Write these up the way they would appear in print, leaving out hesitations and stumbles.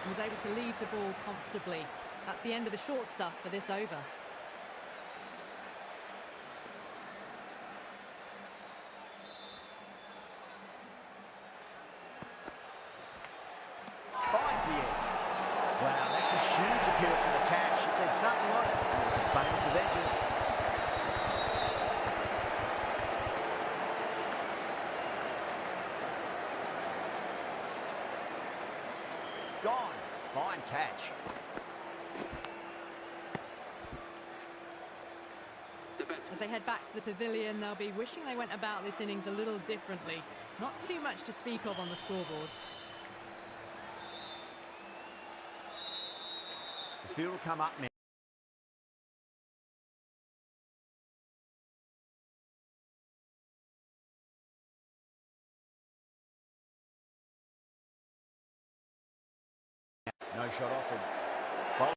and was able to leave the ball comfortably. That's the end of the short stuff for this over. Finds the edge. Wow, that's a huge appeal for the catch. If there's something on it, it's the famous of edges. Gone. Fine catch. As they head back to the pavilion, they'll be wishing they went about this innings a little differently. Not too much to speak of on the scoreboard. The field will come up now. No shot offered. Bowl.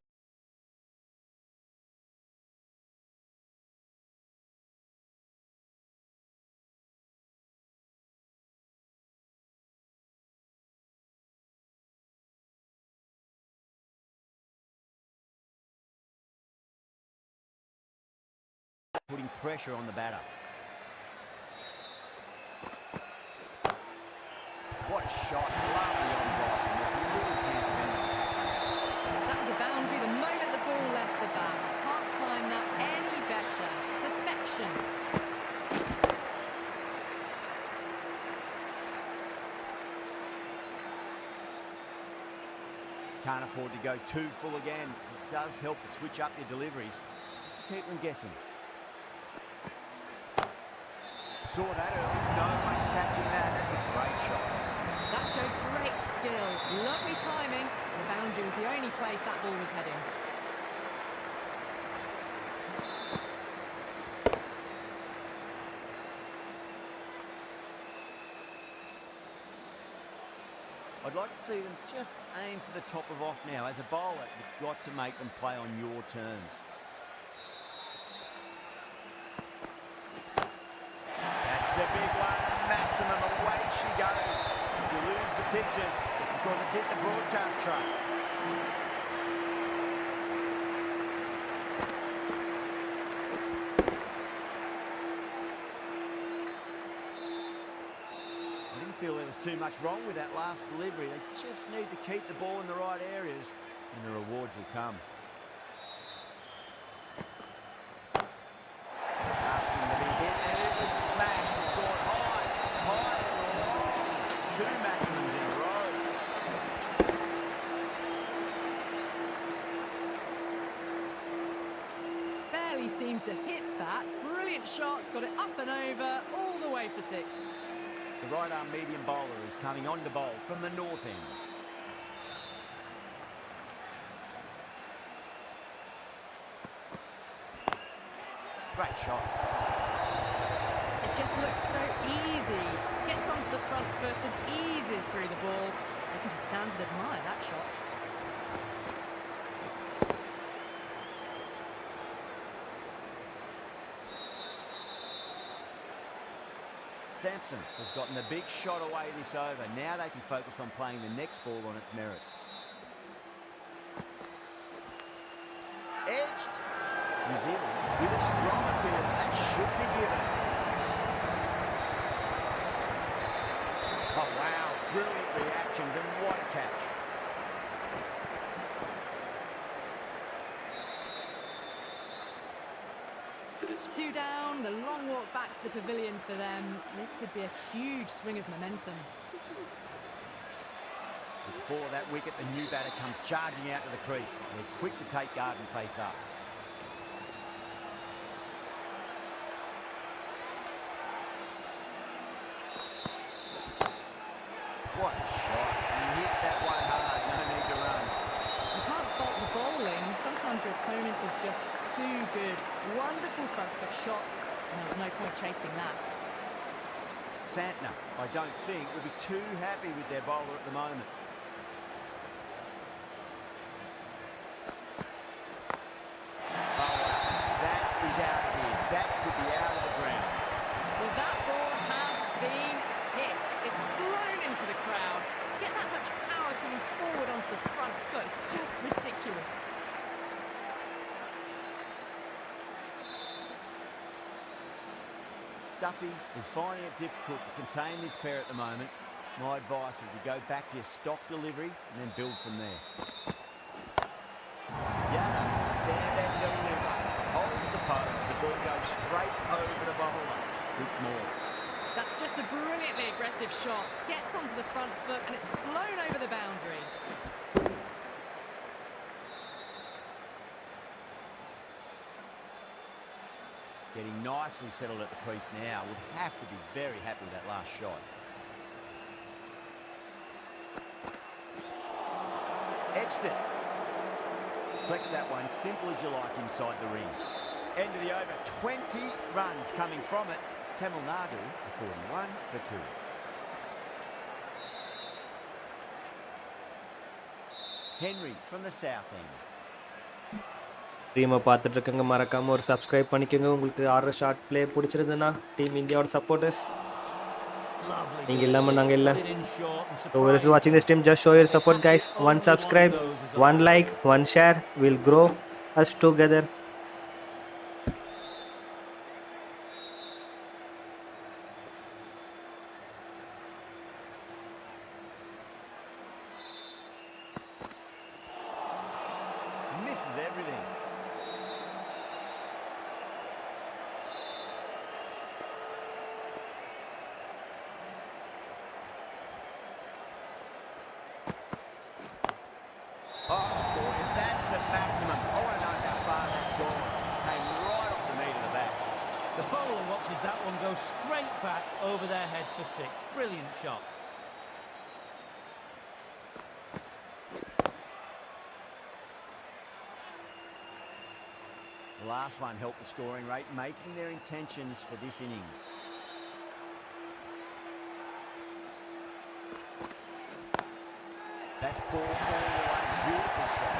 Putting pressure on the batter. What a shot. Lovely on drive. And there's little chance of anything. That was a boundary the moment the ball left the bat. Can't time that any better. Perfection. Can't afford to go too full again. It does help to switch up your deliveries just to keep them guessing. Saw that early. No one's catching that. That's a great shot. That showed great skill. Lovely timing. The boundary was the only place that ball was heading. I'd like to see them just aim for the top of off now. As a bowler, you've got to make them play on your terms. That's a big one. Maximum, away she goes. If you lose the pictures, it's because it's hit the broadcast truck. I didn't feel there was too much wrong with that last delivery. They just need to keep the ball in the right areas and the rewards will come. Asking to be hit and it was smashed. It's gone high, high and long. Two maximums in a row. Barely seemed to hit that. Brilliant shot. Got it up and over, all the way for six. The right arm medium bowler is coming on to bowl from the north end. Great shot. It just looks so easy. Gets onto the front foot and eases through the ball. You can just stand and admire that shot. Sampson has gotten the big shot away this over. Now they can focus on playing the next ball on its merits. Edged. New Zealand with a strong appeal. That should be given. Oh, wow. Brilliant reactions and what a catch. Two down, the long walk back to the pavilion for them. This could be a huge swing of momentum. Before that wicket, the new batter comes charging out to the crease. They're quick to take guard and face up. What a shot. He hit that one hard. No need to run. You can't fault the bowling. Sometimes your opponent is just too good. Wonderful front foot shot, and there's no point chasing that. Santner, I don't think, will be too happy with their bowler at the moment. Oh, that is out of here. That could be out of the ground. Well, that ball has been hit. It's flown into the crowd. To get that much power coming forward onto the front Stuffy is finding it difficult to contain this pair at the moment. My advice would be go back to your stock delivery and then build from there. Stand and deliver. Holds the pose. The ball goes straight over the bowler. 6 more. That's just a brilliantly aggressive shot. Gets onto the front foot and it's flown over the boundary. Getting nicely settled at the crease now. Would have to be very happy with that last shot. Edged it. Flex that one, simple as you like inside the ring. End of the over, 20 runs coming from it. Tamil Nadu, 41 for 2. Henry from the south end. ஸ்ட்ரீமை பார்த்துட்டு இருக்கங்க, மறக்காமல் ஒரு subscribe பண்ணிக்கோங்க. உங்களுக்கு ஆடுற short play பிடிச்சிருந்ததுன்னா team இந்தியாவோட supporters நீங்கள் இல்லாமல் நாங்கள் இல்லை. So who is watching this team, just show your support guys. One subscribe, one like, one share. We'll grow us together. Misses everything. Oh boy, that's a maximum. I want to know how far that's gone. Came right off the meat of the bat. The bowler watches that one go straight back over their head for 6. Brilliant shot. The last one helped the scoring rate, making their intentions for this innings. That's 4 all the way. Beautiful shot.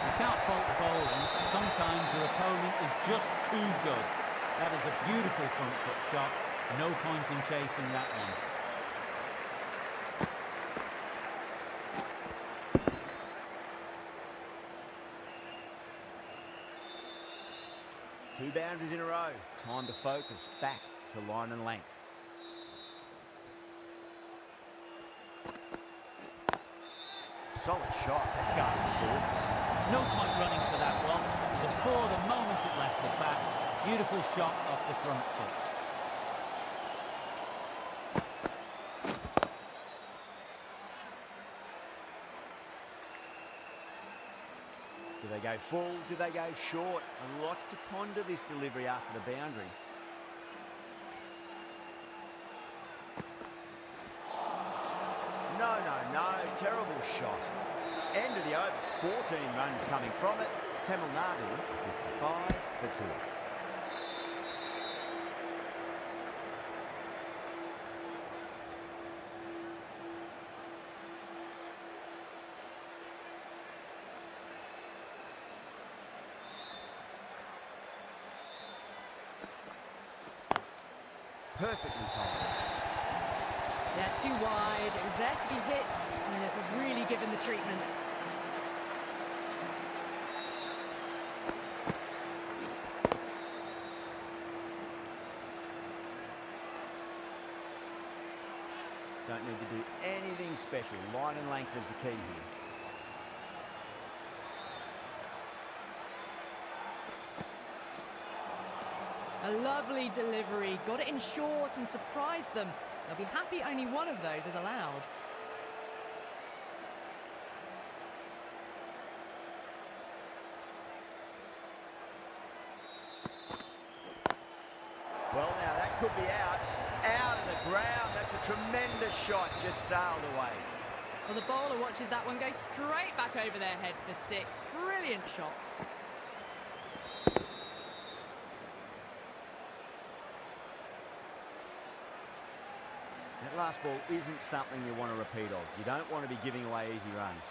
You can't fault the bowling. Sometimes your opponent is just too good. That is a beautiful front foot shot. No point in chasing that one. Two boundaries in a row. Time to focus back to line and length. Solid shot. That's going for 4. No point running for that one. It was a 4 the moment it left the bat. Beautiful shot off the front foot. Do they go full? Do they go short? A lot to ponder this delivery after the boundary. No. Terrible shot. End of the over. 14 runs coming from it. Tamil Nadu, 55 for 2. Perfectly timed. Yeah, too wide. It was there to be hit, and it was really given the treatment. Don't need to do anything special. Line and length is the key here. A lovely delivery. Got it in short and surprised them. They'll be happy only one of those is allowed. Well, now that could be out. Out of the ground. That's a tremendous shot. Just sailed away. Well, the bowler watches that one go straight back over their head for 6. Brilliant shot. That last ball isn't something you want to repeat of. You don't want to be giving away easy runs.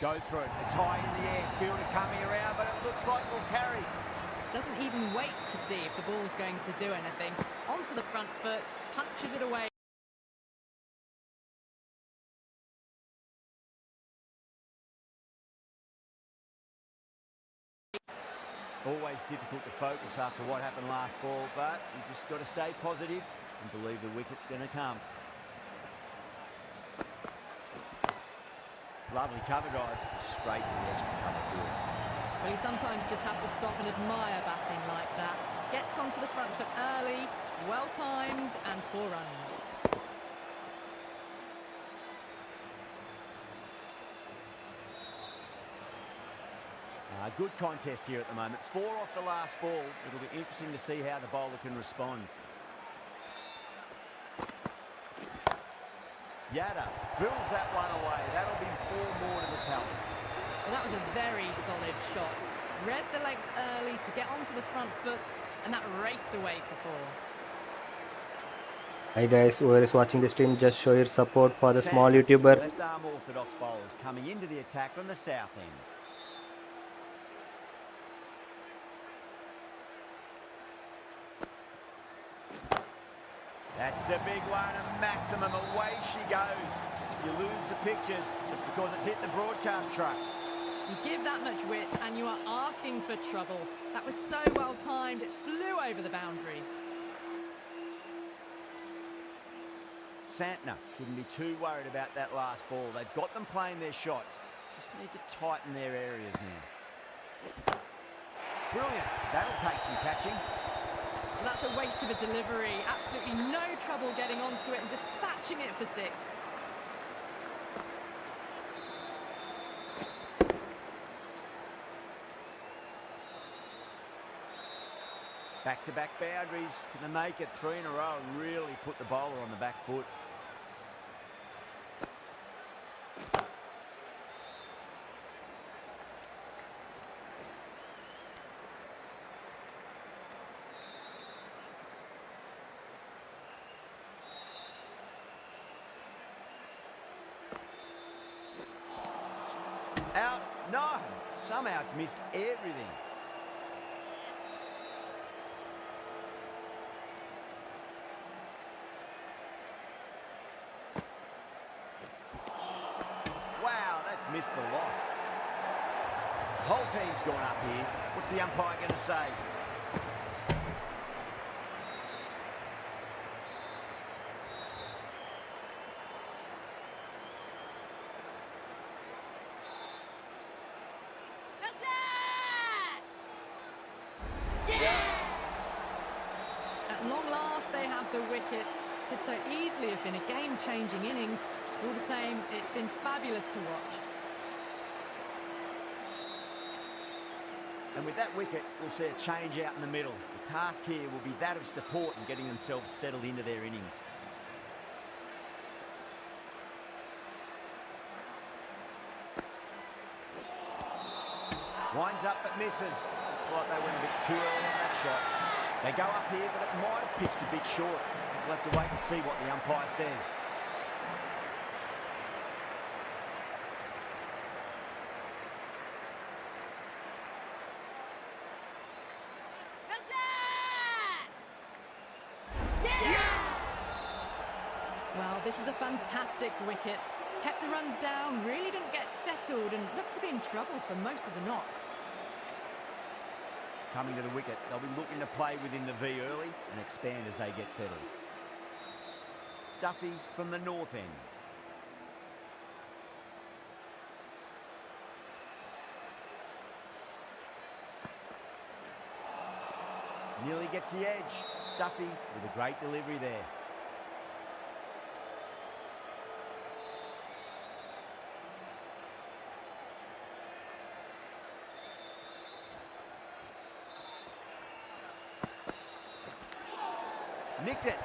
Go through it. It's high in the air. Fielder coming around, but it looks like we'll carry. Doesn't even wait to see if the ball's going to do anything. Onto the front foot, punches it away. Always difficult to focus after what happened last ball, but you just got to stay positive and believe the wicket's going to come. Lovely cover drive, straight to the extra cover field. Well, you sometimes just have to stop and admire batting like that. Gets onto the front foot early, well timed, and 4 runs. Good contest here at the moment. 4 off the last ball. It'll be interesting to see how the bowler can respond. Yada drills that one away. That'll be 4 more to the tally. Well, that was a very solid shot. Read the length early to get onto the front foot, and that raced away for 4. Hi guys, whoever is watching the stream, just show your support for the small YouTuber. Left arm orthodox bowlers coming into the attack from the south end. That's a big one, a maximum. Away she goes. If you lose the pictures, it's because it's hit the broadcast truck. You give that much width and you are asking for trouble. That was so well timed, it flew over the boundary. Santner shouldn't be too worried about that last ball. They've got them playing their shots. Just need to tighten their areas now. Brilliant. That'll take some catching. Well, that's a waste of a delivery. Absolutely no trouble getting onto it and dispatching it for 6. Back-to-back boundaries. Can they make it 3 in a row and really put the bowler on the back foot? Out. No. Somehow it's missed everything. Wow, that's missed the lot. The whole team's gone up here. What's the umpire going to say? At long last, they have the wicket. Could so easily have been a game-changing innings. All the same, it's been fabulous to watch. And with that wicket, we'll see a change out in the middle. The task here will be that of support and getting themselves settled into their innings. Winds up but misses. Looks like they went a bit too early on that shot. They go up here, but it might have pitched a bit short. We'll have to wait and see what the umpire says. Well, this is a fantastic wicket. Kept the runs down, really didn't get settled and looked to be in trouble for most of the knock. Coming to the wicket, they'll be looking to play within the V early and expand as they get settled. Duffy from the north end. Nearly gets the edge. Duffy with a great delivery there. Nicked it.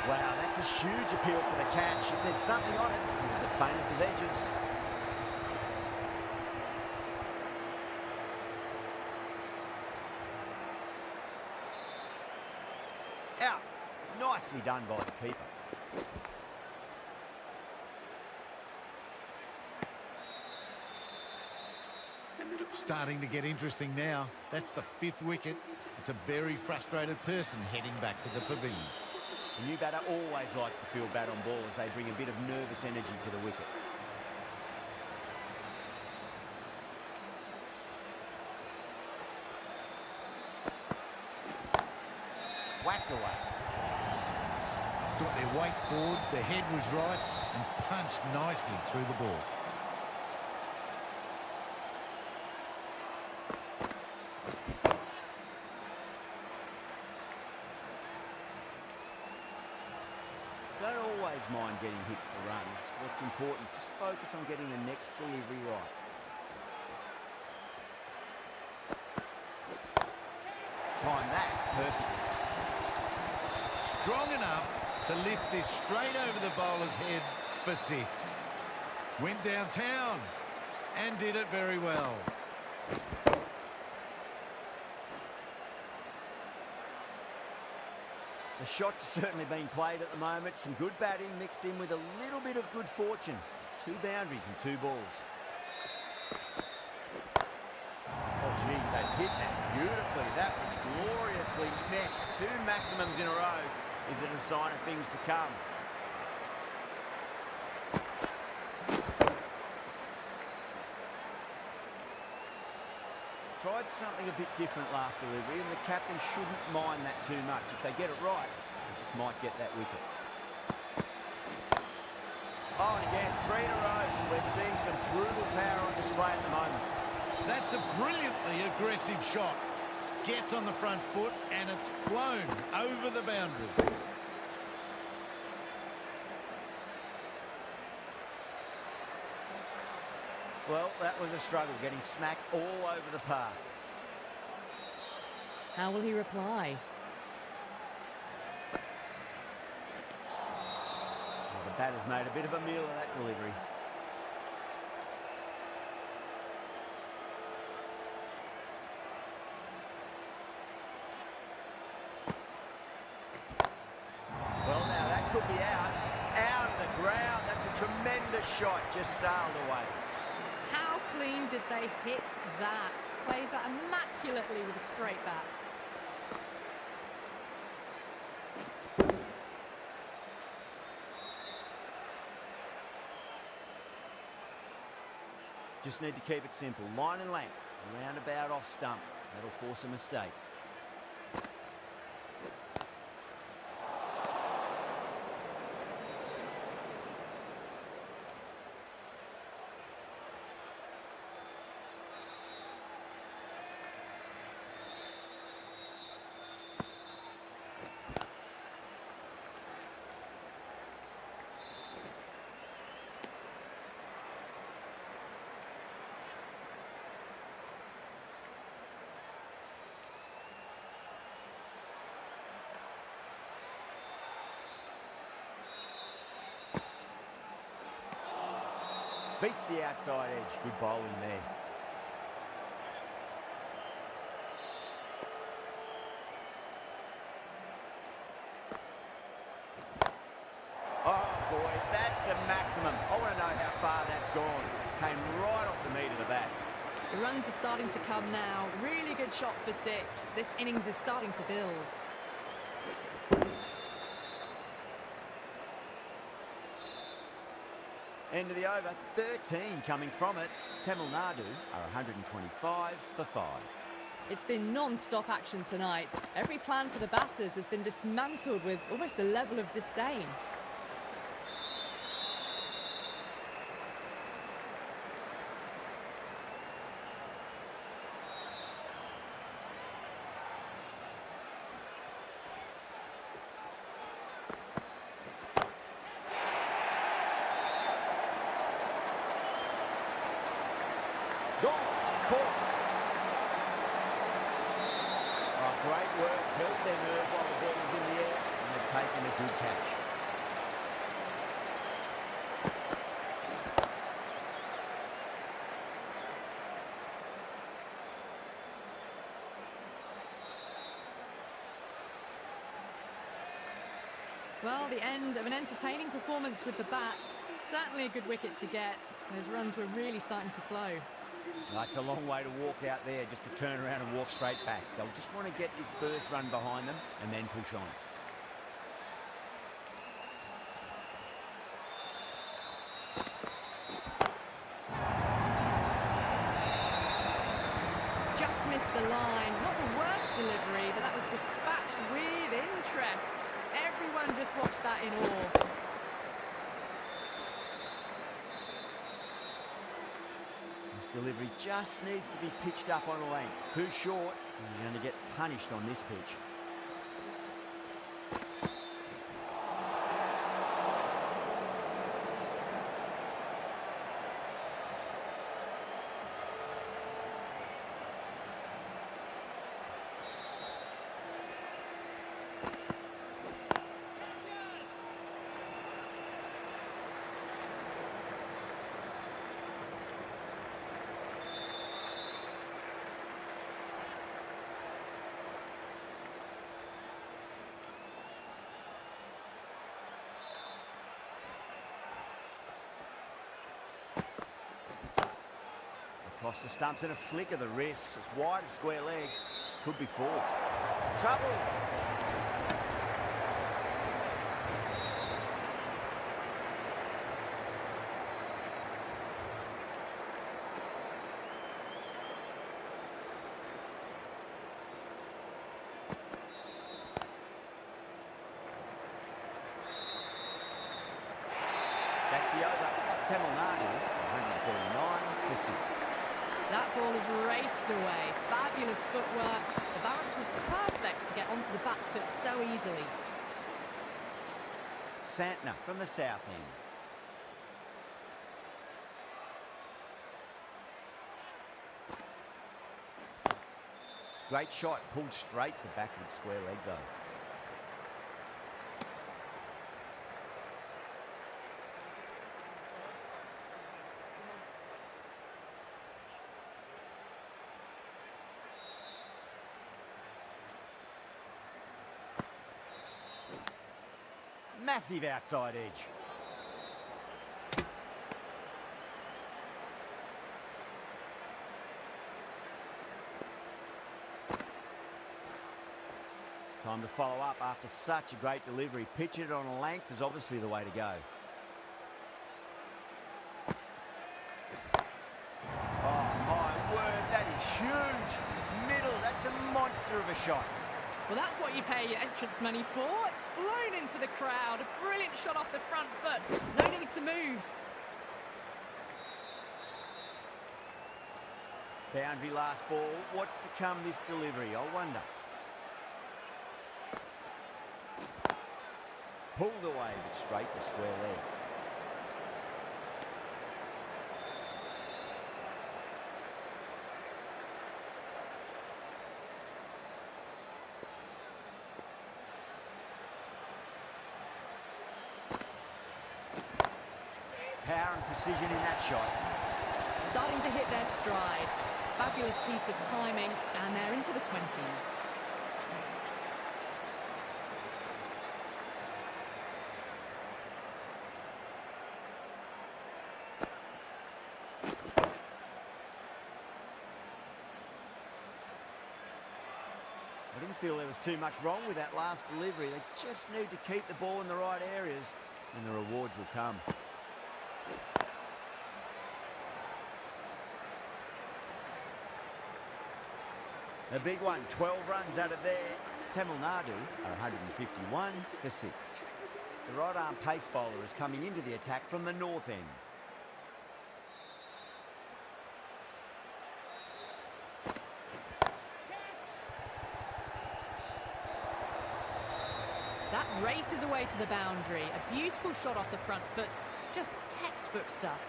Wow, that's a huge appeal for the catch. If there's something on it, it was the faintest of edges. Out. Nicely done by the keeper. Starting to get interesting now. That's the 5th wicket. It's a very frustrated person heading back to the pavilion. The new batter always likes to feel bat on ball as they bring a bit of nervous energy to the wicket. got their weight forward, their head was right, and punched nicely through the ball. Don't always mind getting hit for runs. What's important, just focus on getting the next delivery right. Time that perfectly. Strong enough to lift this straight over the bowler's head for 6. Went downtown and did it very well. The shot's certainly being played at the moment. Some good batting mixed in with a little bit of good fortune. 2 boundaries and 2 balls. Oh, geez, they've hit that beautifully. That was gloriously met. 2 maximums in a row. Is it a sign of things to come? Tried something a bit different last delivery, and the captain shouldn't mind that too much. If they get it right, they just might get that wicket. Oh, and again, 3 in a row. We're seeing some brutal power on display at the moment. That's a brilliantly aggressive shot. Gets on the front foot and it's flown over the boundary. Well, that was a struggle, getting smacked all over the park. How will he reply? Well, the batter's made a bit of a meal of that delivery. Well, now that could be out of the ground. That's a tremendous shot, just sailed away. How clean did they hit that? Plays that immaculately with a straight bat. Just need to keep it simple. Line and length, roundabout off stump. That'll force a mistake. Beats the outside edge. Good bowling there. Oh boy, that's a maximum. I want to know how far that's gone. Came right off the meat of the bat. The runs are starting to come now. Really good shot for 6. This innings is starting to build. End of the over, 13 coming from it. Tamil Nadu are 125 for 5. It's been non-stop action tonight. Every plan for the batters has been dismantled with almost a level of disdain. Great work, held their nerve while the ball was in the air, and they've taken a good catch. Well, the end of an entertaining performance with the bat. Certainly a good wicket to get. Those runs were really starting to flow. No, it's a long way to walk out there just to turn around and walk straight back. They'll just want to get this first run behind them and then push on. Just missed the line. Not the worst delivery, but that was dispatched with interest. Everyone just watched that in awe. This delivery just needs to be pitched up on a length. Too short, and you're going to get punished on this pitch. Across the stumps and a flick of the wrist. It's wide of square leg. Could be four. Trouble. That's the over. Tamil Nadu, 149 for 6. That ball has raced away. Fabulous footwork. The balance was perfect to get onto the back foot so easily. Santner from the south end. Great shot, pulled straight to backward square leg though. Massive outside edge. Time to follow up after such a great delivery. Pitch it on a length is obviously the way to go. Oh my word, that is huge. Middle, that's a monster of a shot. Well, that's what you pay your entrance money for. It's flown into the crowd. A brilliant shot off the front foot. No need to move. Boundary last ball. What's to come this delivery, I wonder. Pulled away, but straight to square leg. Power and precision in that shot. Starting to hit their stride. Fabulous piece of timing, and they're into the 20s. I didn't feel there was too much wrong with that last delivery. They just need to keep the ball in the right areas, and the rewards will come. A big one, 12 runs out of there. Tamil Nadu are 151 for 6. The right arm pace bowler is coming into the attack from the north end. That races away to the boundary. A beautiful shot off the front foot. Just textbook stuff.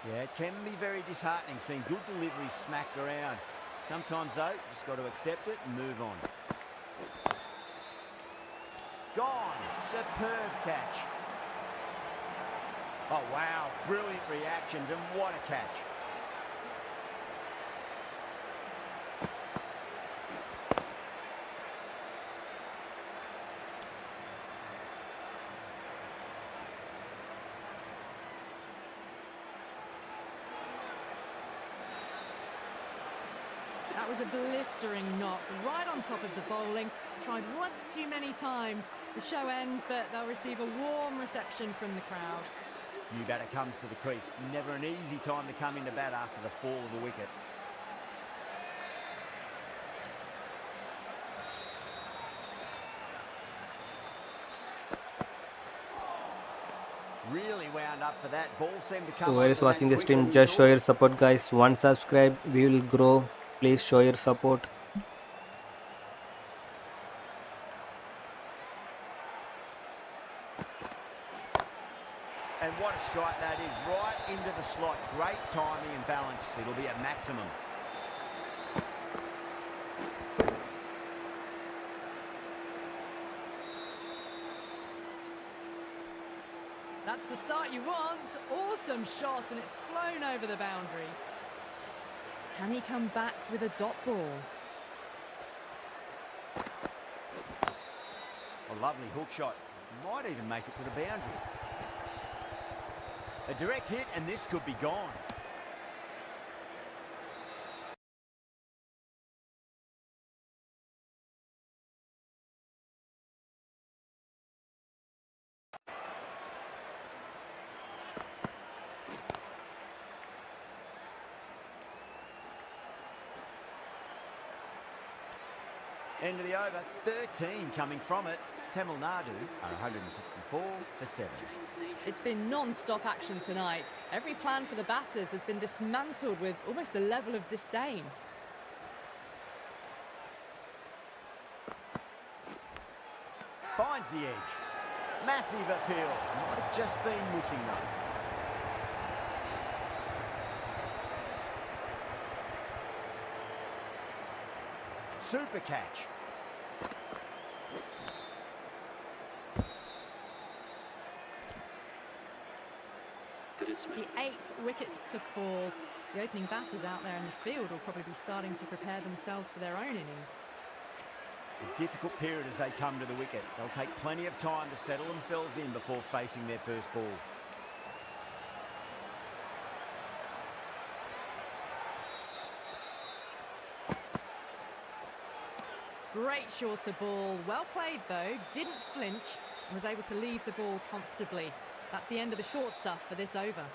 Yeah, it can be very disheartening seeing good deliveries smacked around. Sometimes, though, just got to accept it and move on. Gone. Superb catch. Oh, wow. Brilliant reactions, and what a catch. That was a blistering knock, right on top of the bowling. Tried once too many times. The show ends, but they'll receive a warm reception from the crowd. New batter comes to the crease. Never an easy time to come into bat after the fall of a wicket. Really wound up for that. Ball seemed to come. So whoever is onto that watching the quicker stream, than we just show thought. your support, guys. One subscribe, we will grow. Please show your support. And what a strike that is, right into the slot. Great timing and balance. It'll be at maximum. That's the start you want. Awesome shot, and it's flown over the boundary. Can he come back with a dot ball? A lovely hook shot. Might even make it to the boundary. A direct hit, and this could be gone. End of the over, 13 coming from it. Tamil Nadu are 164 for 7. It's been non-stop action tonight. Every plan for the batters has been dismantled with almost a level of disdain. Finds the edge. Massive appeal. Might have just been missing though. Super catch. The 8th wicket to fall. The opening batters out there in the field will probably be starting to prepare themselves for their own innings. A difficult period as they come to the wicket. They'll take plenty of time to settle themselves in before facing their first ball. Great shorter ball. Well played though. Didn't flinch and was able to leave the ball comfortably. That's the end of the short stuff for this over.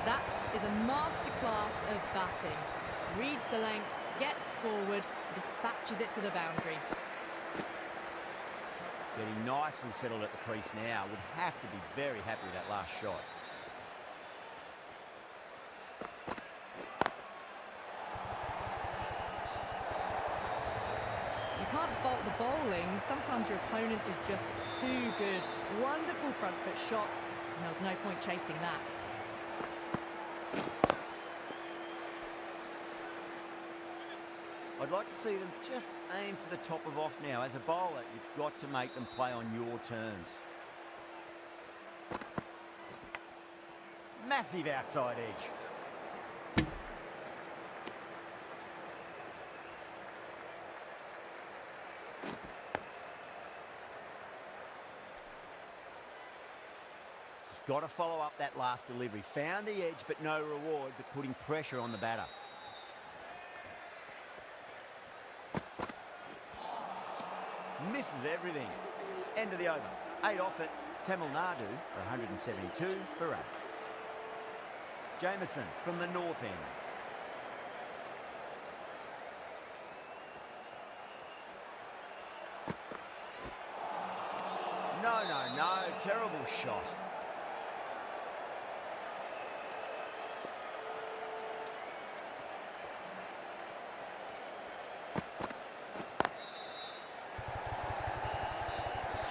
That is a masterclass of batting. Reads the length, gets forward, dispatches it to the boundary. Getting nicely settled at the crease now. Would have to be very happy with that last shot. You can't fault the bowling. Sometimes your opponent is just too good. Wonderful front foot shot, and there was no point chasing that. I'd like to see them just aim for the top of off now. As a bowler, you've got to make them play on your terms. Massive outside edge. Just got to follow up that last delivery. Found the edge, but no reward, but putting pressure on the batter. Misses everything. End of the over. 8 off it. Tamil Nadu are 172 for 8. Jameson from the north end. No. Terrible shot.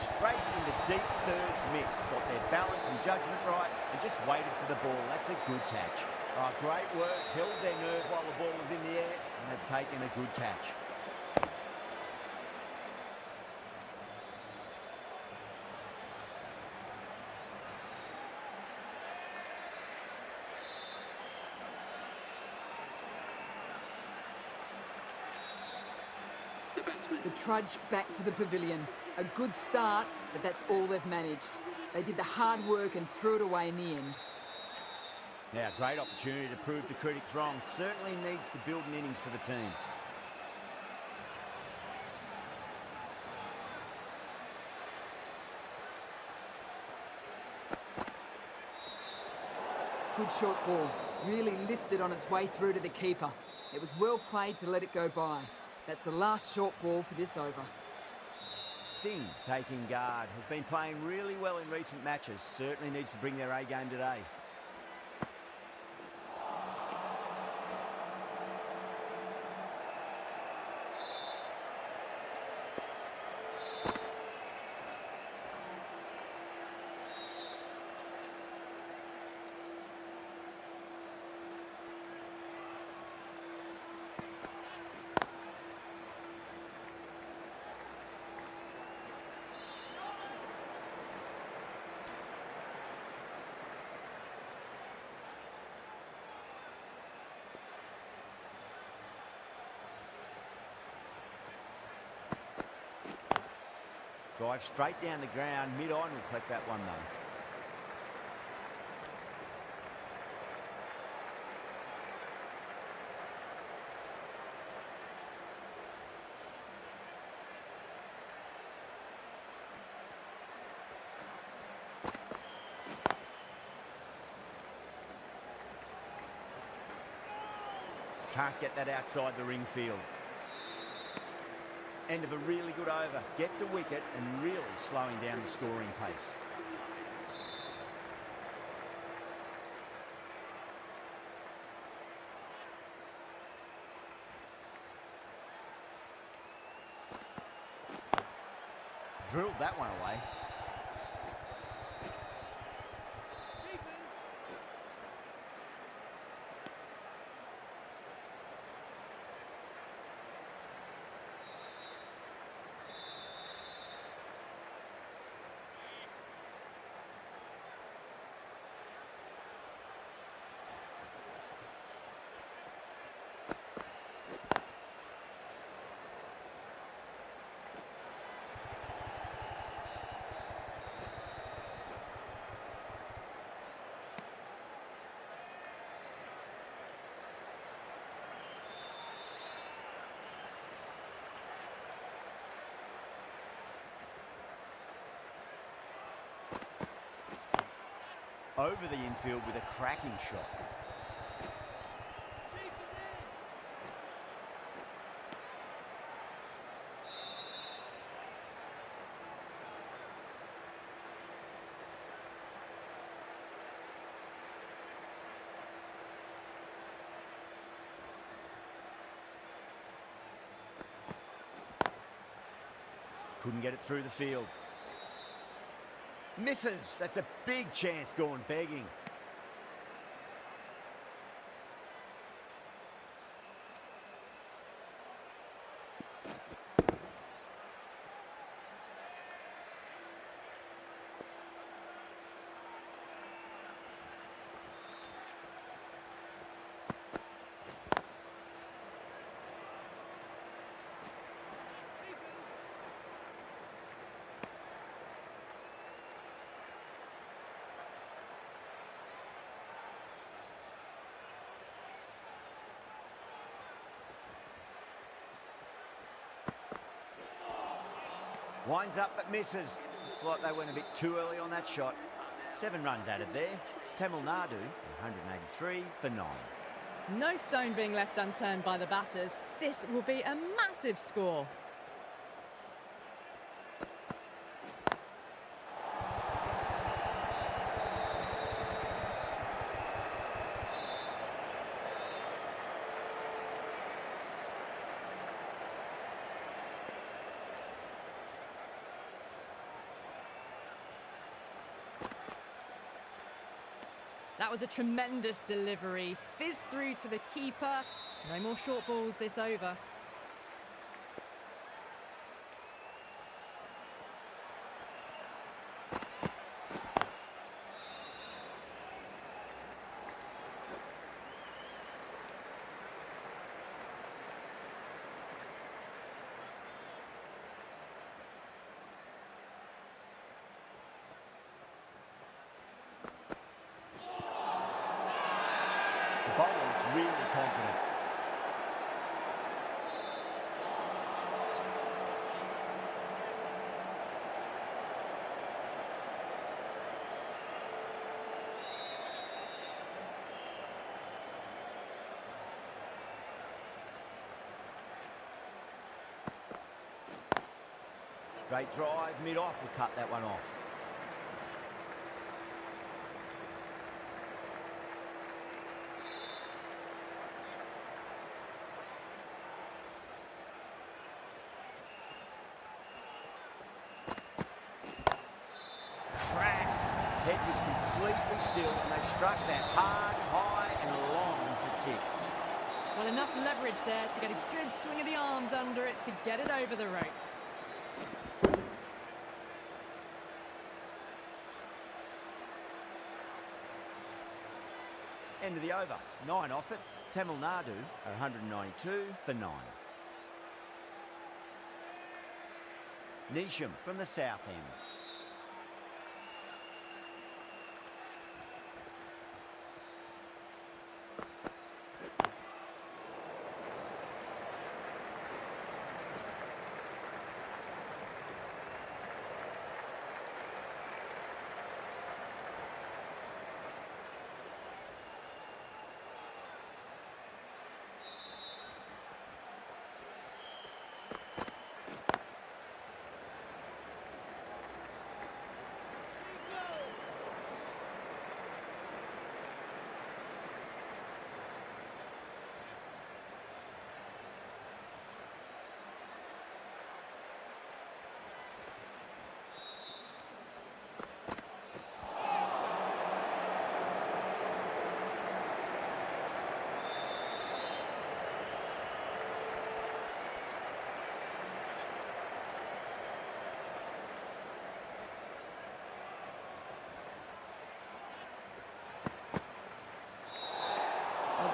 Straight into deep thirds mid. Got their balance and judgment right and just waited for the ball. That's a good catch. Oh, great work. Held their nerve while the ball was in the air and they've taken a good catch. The trudge back to the pavilion. A good start, but that's all they've managed. They did the hard work and threw it away in the end. Now, great opportunity to prove the critics wrong. Certainly needs to build an innings for the team. Good short ball. Really lifted on its way through to the keeper. It was well played to let it go by. That's the last short ball for this over. Singh, taking guard, has been playing really well in recent matches. Certainly needs to bring their A game today. Drive straight down the ground, mid-on will collect that one though. Can't get that outside the ring field. End of a really good over. Gets a wicket and really slowing down the scoring pace. Drilled that one away. Over the infield with a cracking shot. Couldn't get it through the field. Misses. That's a big chance going begging. Winds up but misses. Looks like they went a bit too early on that shot. 7 runs added there. Tamil Nadu, 183 for 9. No stone being left unturned by the batters. This will be a massive score. That was a tremendous delivery. Fizzed through to the keeper. No more short balls this over. The bowler looks really confident. Straight drive, mid-off, will cut that one off. Crack. Head was completely still and they struck that hard, high and long for 6. Well, enough leverage there to get a good swing of the arms under it to get it over the rope. End of the over. 9 off it. Tamil Nadu are 192 for 9. Nisham from the south end.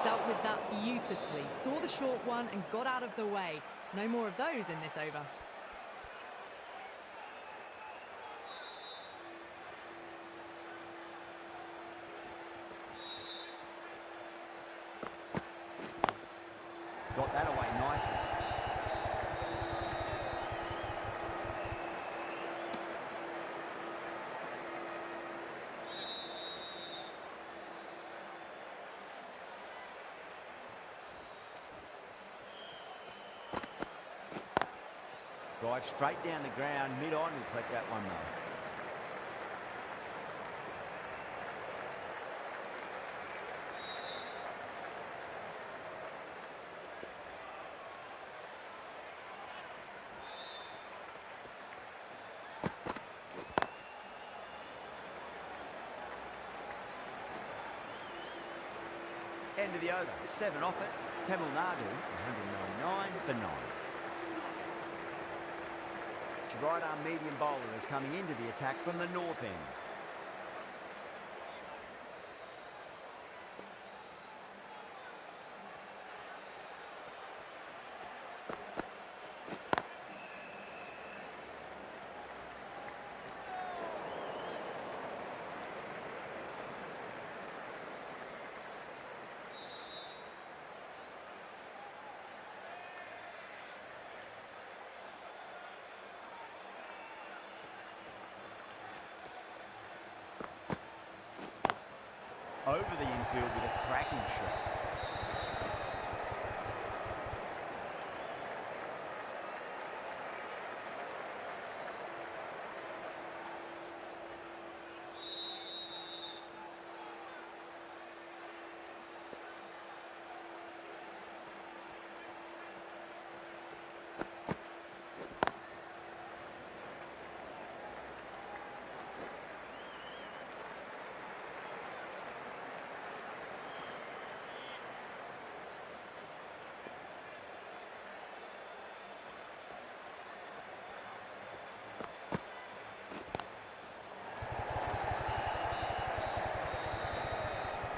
Dealt with that beautifully. Saw the short one and got out of the way. No more of those in this over. Got that away nicely. Drive straight down the ground, mid-on, we'll collect that one though. End of the over, 7 off it. Tamil Nadu, 199 for 9. Right arm medium bowler is coming into the attack from the north end. Over the infield with a cracking shot.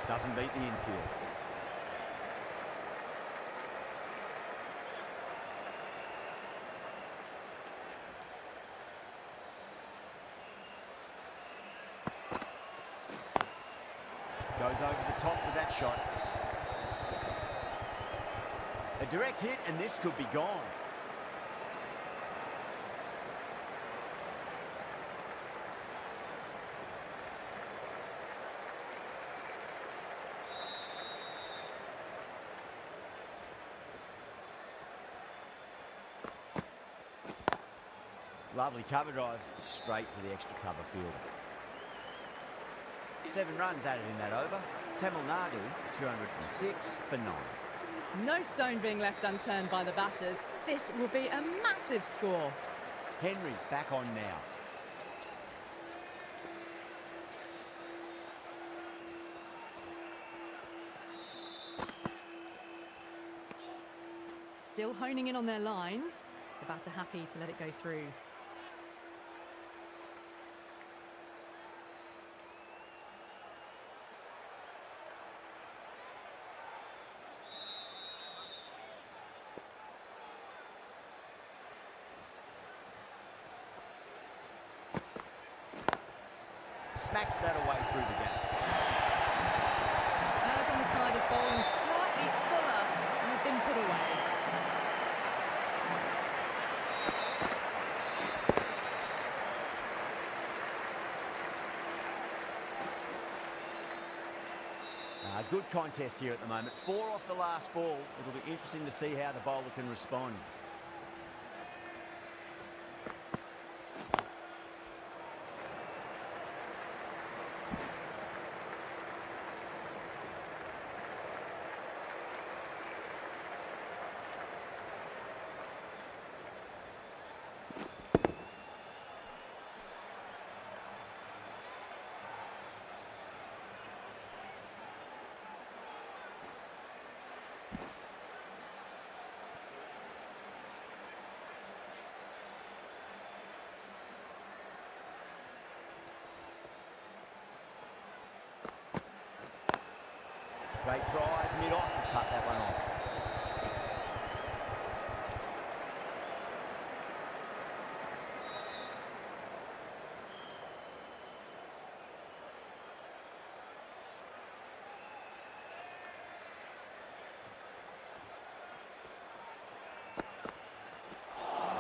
Doesn't beat the infield. Goes over the top with that shot. A direct hit and this could be gone. Lovely cover drive, straight to the extra cover field. 7 runs added in that over. Tamil Nadu, 206 for 9. No stone being left unturned by the batters. This will be a massive score. Henry back on now. Still honing in on their lines. The batter happy to let it go through. Smacks that away through the gap. Errs on the side of bowling slightly fuller and have been put away. Good contest here at the moment. 4 off the last ball. It'll be interesting to see how the bowler can respond. Straight drive, mid-off, and cut that one off.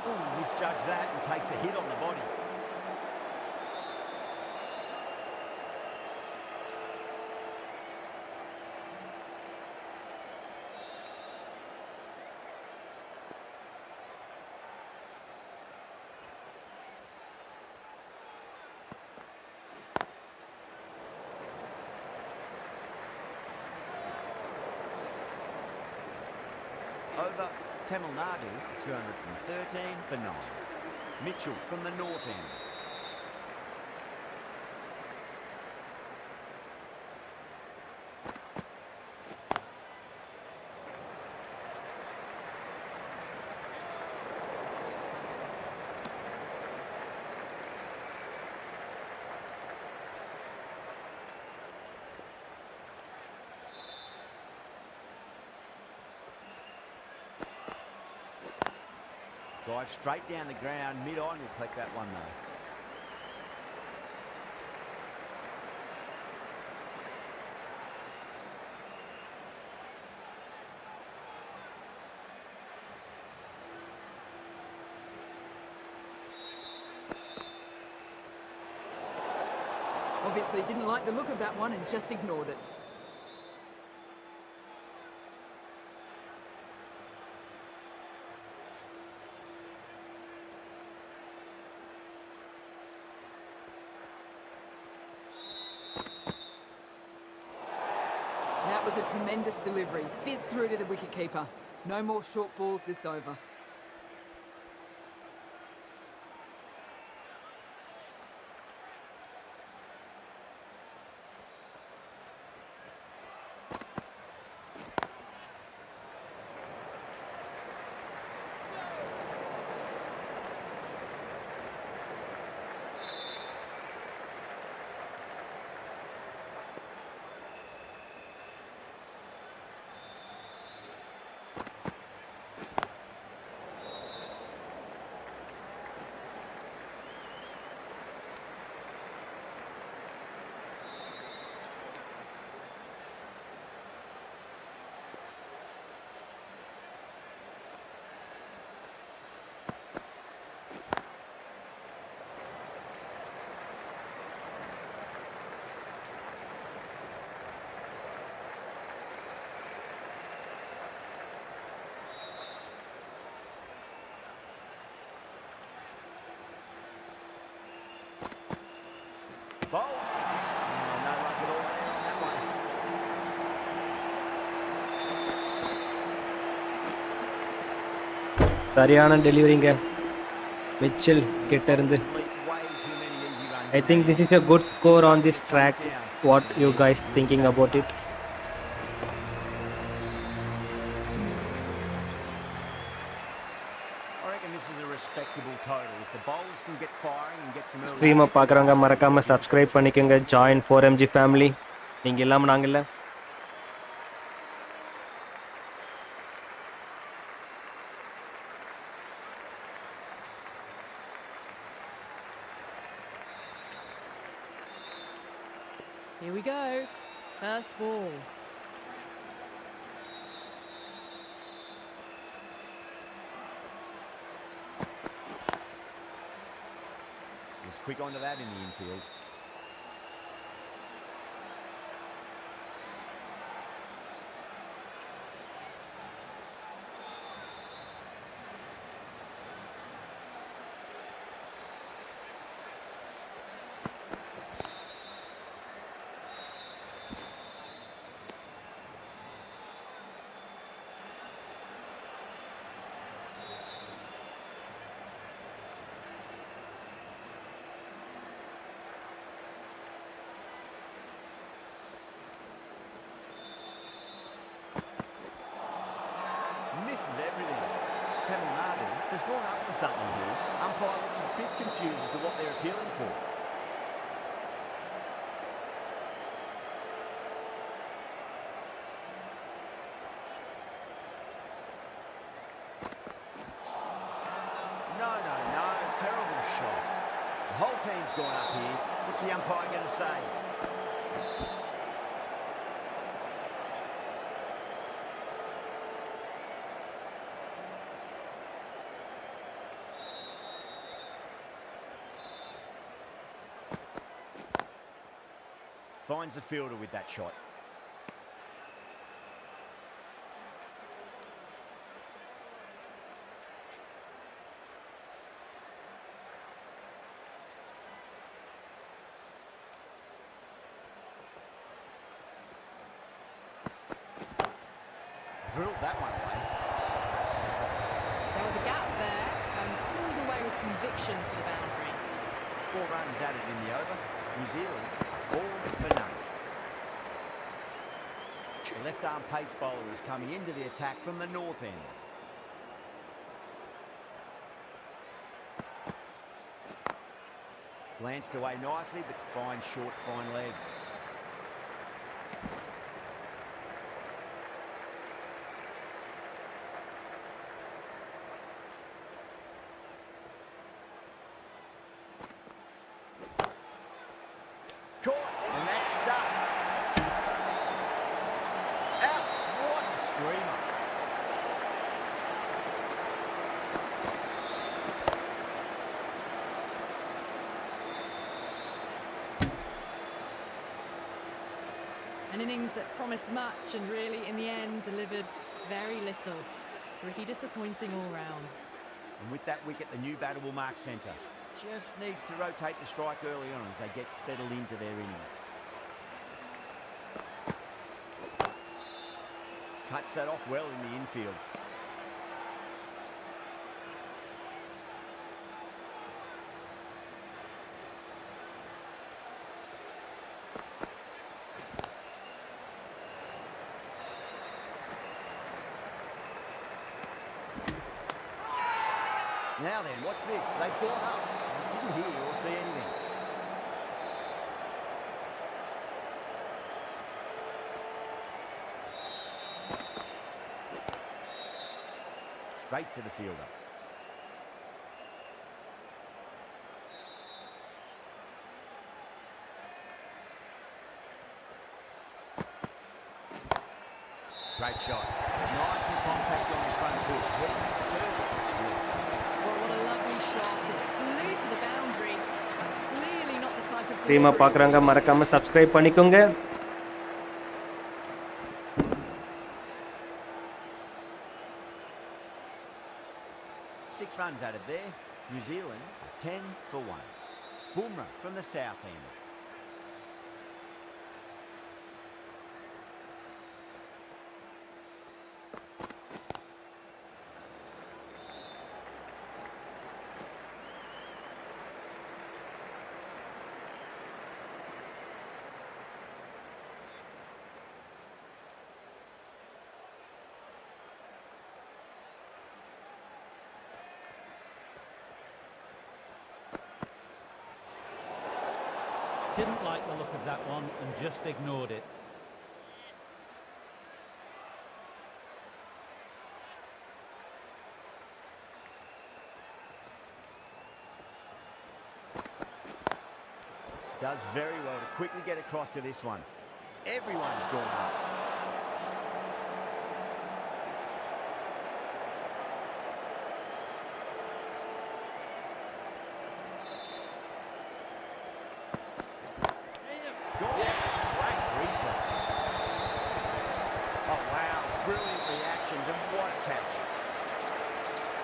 Ooh, misjudged that and takes a hit on the body. Over, Tamil Nadu, 213 for 9. Mitchell from the north end. Drive straight down the ground, mid-on, will collect that one though. Obviously didn't like the look of that one and just ignored it. That was a tremendous delivery. Fizzed through to the wicketkeeper. No more short balls this over. சரியான டெலிவரிங்க Mitchell கிட்ட இருந்து. Way too many easy runs. I think this is a good score on this track. What you guys thinking about it? I reckon this is a respectable total. If the bowlers can get firing and get some early ஸ்ட்ரீமை பார்க்குறவங்க மறக்காமல் subscribe பண்ணிக்கோங்க. Join 4MG family. நீங்கள் இல்லாமல் நாங்கள் இல்லை. Here we go. First ball. was quick onto that in the infield. Misses everything. Tamil Nadu has gone up for something here. Umpire looks a bit confused as to what they're appealing for. No. Terrible shot. The whole team's gone up here. What's the umpire going to say? Finds the fielder with that shot. Drilled that one away. There was a gap there and pulled away with conviction to the boundary. 4 runs added in the over. New Zealand 4 for none. The left-arm pace bowler is coming into the attack from the north end. Glanced away nicely, but fine short, fine leg. Caught, and that's stuck. Out, what a screamer. An innings that promised much and really, in the end, delivered very little. Pretty disappointing all round. And with that wicket, the new batter will mark centre. Just needs to rotate the strike early on as they get settled into their innings. Cuts that off well in the infield. Now then, what's this? They've gone up. Didn't hear or see anything. Straight to the fielder. Great shot. Nice and compact on his front foot. Heads perfectly still. Well, what a lovely shot. It flew to the boundary. That's clearly not the type of ஸ்ட்ரீமை delivery பார்க்குறவங்க மறக்காமல் subscribe பண்ணிக்கோங்க. Six runs added there. New Zealand 10 for 1. Bumrah from the south end. didn't like the look of that one and just ignored it. Does very well to quickly get across to this one. Everyone's gone up. Great reflexes. Oh, wow. Brilliant reactions and what a catch.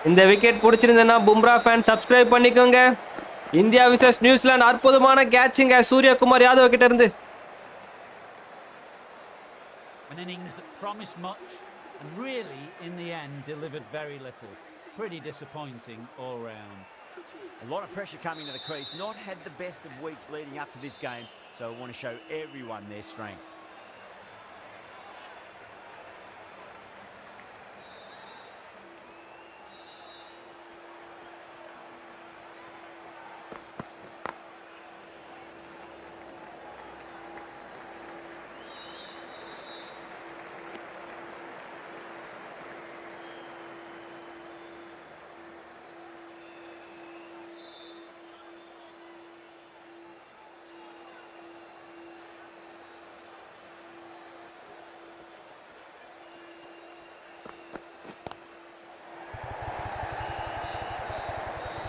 இந்த wicket பிடிச்சிருந்தேன்னா Bumrah fan subscribe பண்ணிக்கோங்க. India versus New Zealand அற்புதமான கேட்சுங்க சூரியகுமார் யாதவ் கிட்ட இருந்து. An innings that promised much and really in the end delivered very little. Pretty disappointing all round. A lot of pressure coming to the crease. Not had the best of weeks leading up to this game, so I want to show everyone their strength.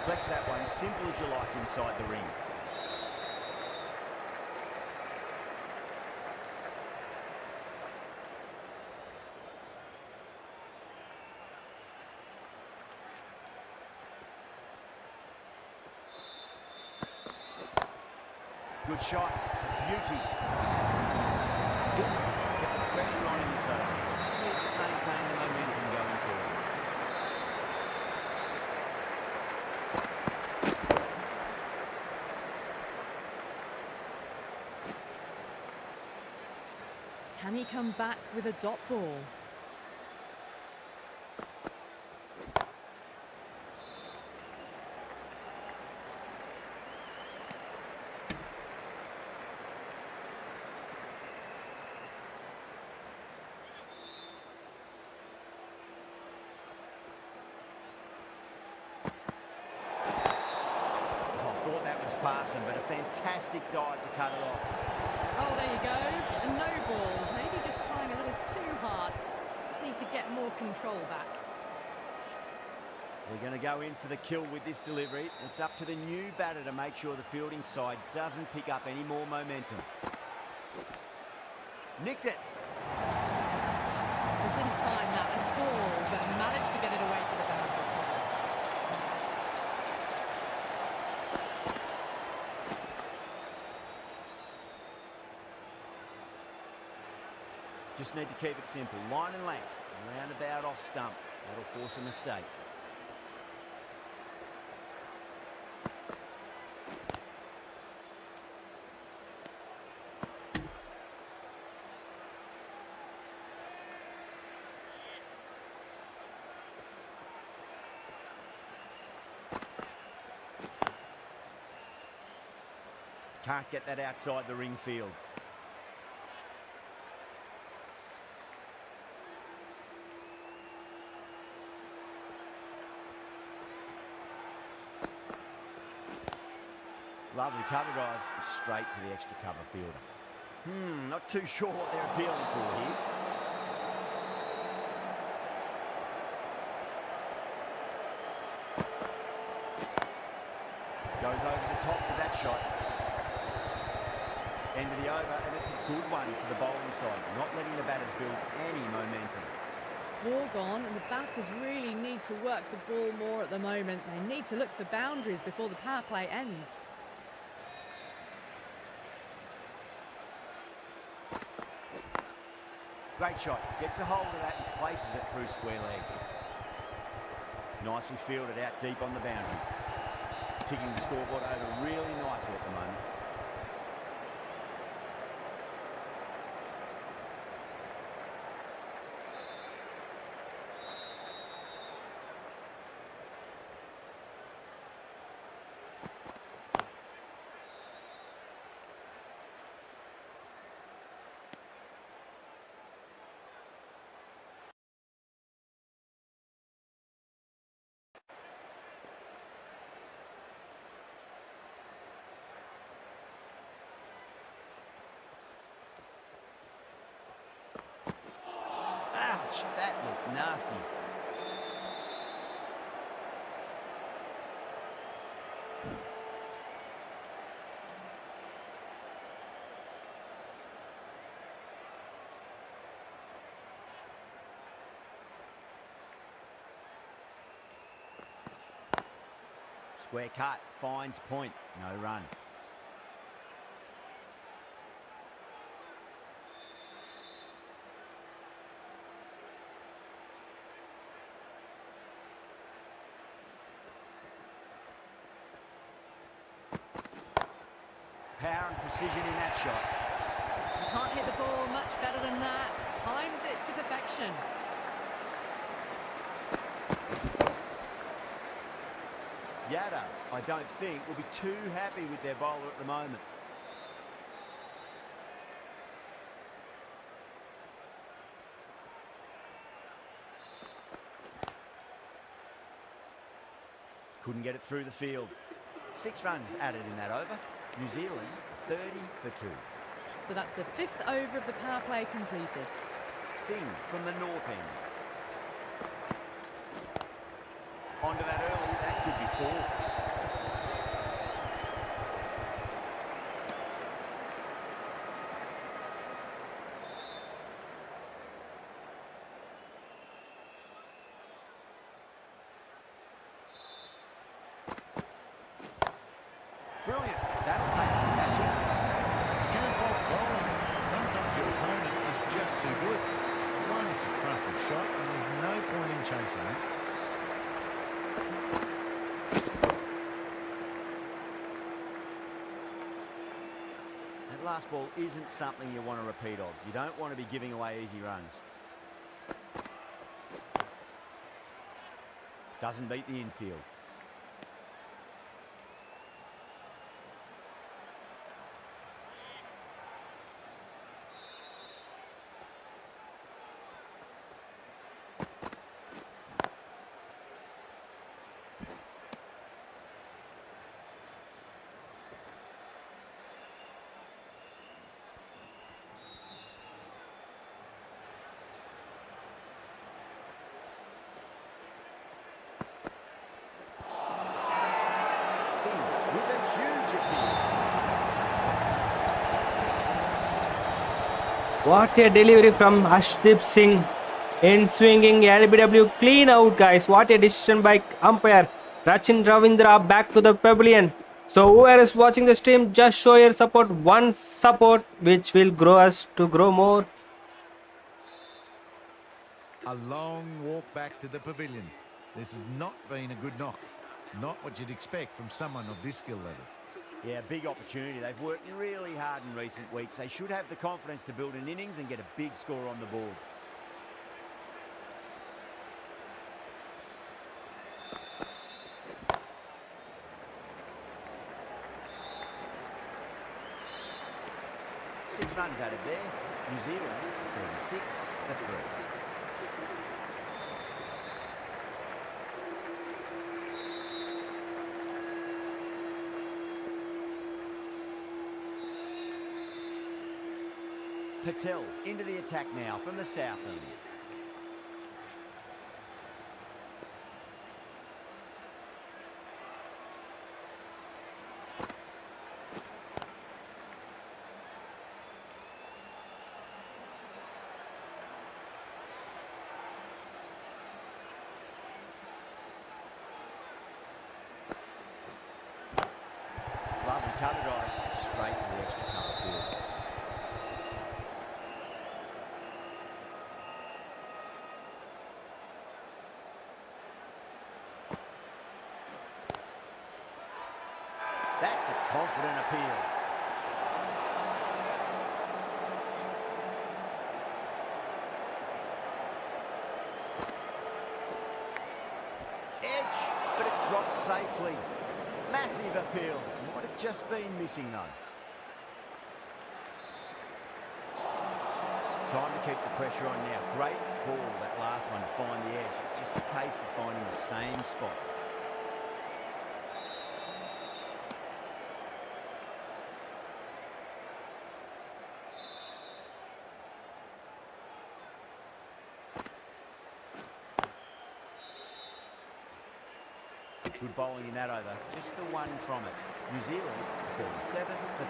Flex that one, simple as you like inside the ring. Good shot, beauty. He's got the pressure on him, so just needs to maintain the momentum going forward. Can he come back with a dot ball? Passing, but a fantastic dive to cut it off. Oh, there you go. A no ball. Maybe just trying a little too hard. Just need to get more control back. They're going to go in for the kill with this delivery. It's up to the new batter to make sure the fielding side doesn't pick up any more momentum. Nicked it. It didn't time that at all, but managed to get it away to the boundary. Just need to keep it simple. Line and length. Roundabout off stump. That'll force a mistake. Can't get that outside the ring field. Lovely cover drive, straight to the extra cover fielder. Not too sure what they're appealing for here. Goes over the top with that shot. End of the over, and it's a good one for the bowling side, not letting the batters build any momentum. 4 gone, and the batters really need to work the ball more at the moment. They need to look for boundaries before the power play ends. Great shot, gets a hold of that and places it through square leg. Nicely fielded out deep on the boundary. Ticking the scoreboard over really nicely at the moment. pitch. That looked nasty. Square cut, finds point, no run. Power and precision in that shot. You can't hit the ball much better than that. Timed it to perfection. Yada, I don't think, will be too happy with their bowler at the moment. Couldn't get it through the field. 6 runs added in that over. New Zealand 30 for 2. So that's the 5th over of the power play completed. Singh from the north end. Onto that early, that could be 4. Brilliant. That'll take some catching. Can't fault bowling. Sometimes your opponent is just too good. Wonderful front foot shot, and there's no point in chasing it. That last ball isn't something you want to repeat of. You don't want to be giving away easy runs. Doesn't beat the infield. With a huge appeal. What a delivery from Ashdeep Singh. In swinging LBW clean out, guys. What a decision by umpire Rachin Ravindra. Back to the pavilion. So whoever is watching the stream, just show your support. One support which will grow us to grow more. A long walk back to the pavilion. This has not been a good knock. Not what you'd expect from someone of this skill level. Yeah, big opportunity. They've worked really hard in recent weeks. They should have the confidence to build an innings and get a big score on the board. Six runs added there. New Zealand 36 for 3. Patel into the attack now from the south end. Lovely cover drive straight to the extra cover field. That's a confident appeal. Edge, but it drops safely. Massive appeal. Might have just been missing though. Time to keep the pressure on now. Great ball, that last one, to find the edge. It's just a case of finding the same spot. Good bowling in that over. Just the one from it. New Zealand, 37 for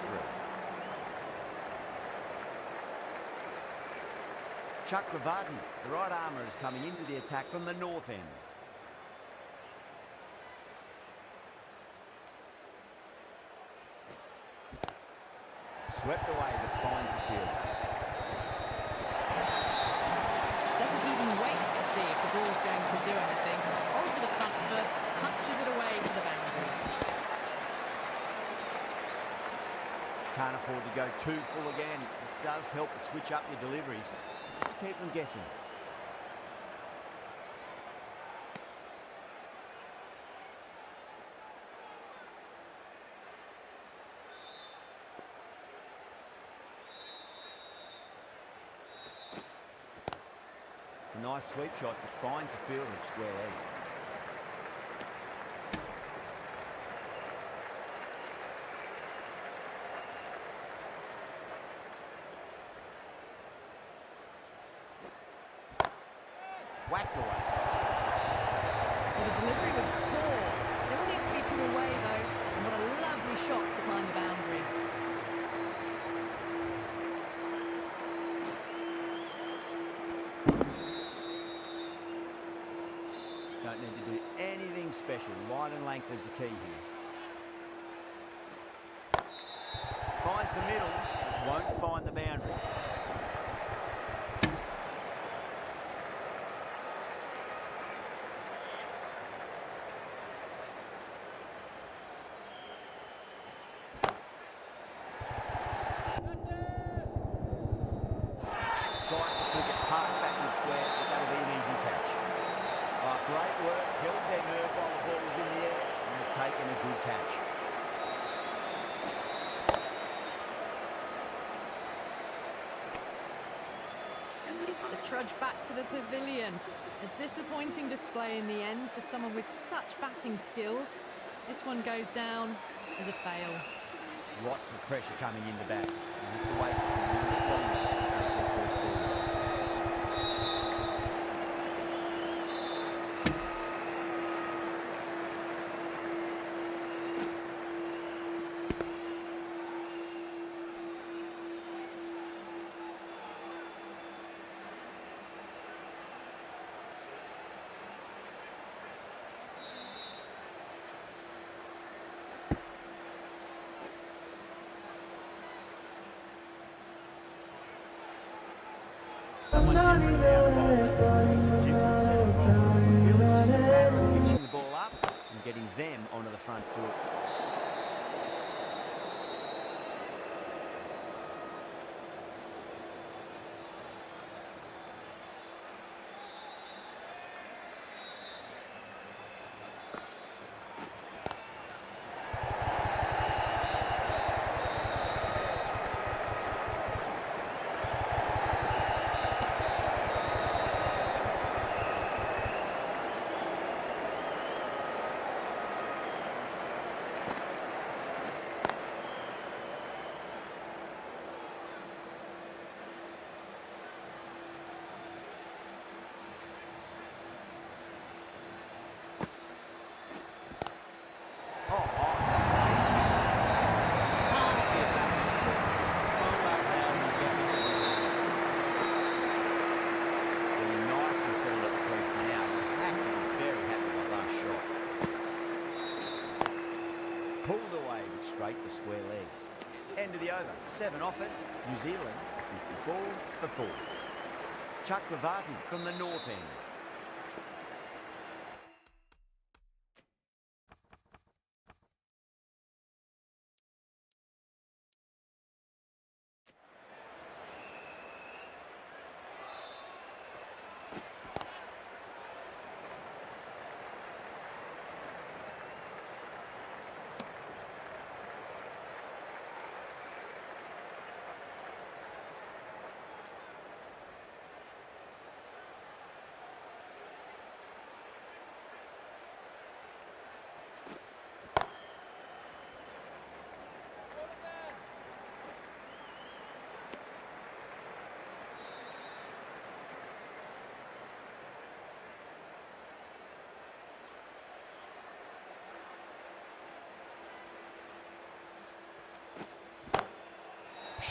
3. Chakravarti, the right armour, is coming into the attack from the north end. Swept away but finds the field. Doesn't even wait to see if the ball's going to do anything. Onto the front foot, punches it away to the boundary. Can't afford to go too full again. It does help to switch up your deliveries, just to keep them guessing. It's a nice sweep shot that finds the fielder at square leg. Whacked away. Well, the delivery was poor. Still needs to be put away, though. And what a lovely shot to find the boundary. Don't need to do anything special. Line and length is the key here. Finds the middle, won't find the boundary. Tries to flick it past backward square, but that'll be an easy catch. Great work, held their nerve while the ball was in the air, and they've taken a good catch. The trudge back to the pavilion. A disappointing display in the end for someone with such batting skills. This one goes down as a fail. Lots of pressure coming into bat. They have to wait just a little bit longer to face their first ball. Pitching the ball up and getting them onto the front foot. Straight to square leg. End of the over. 7 off it. New Zealand 54 for 4. Chakravarti from the north end.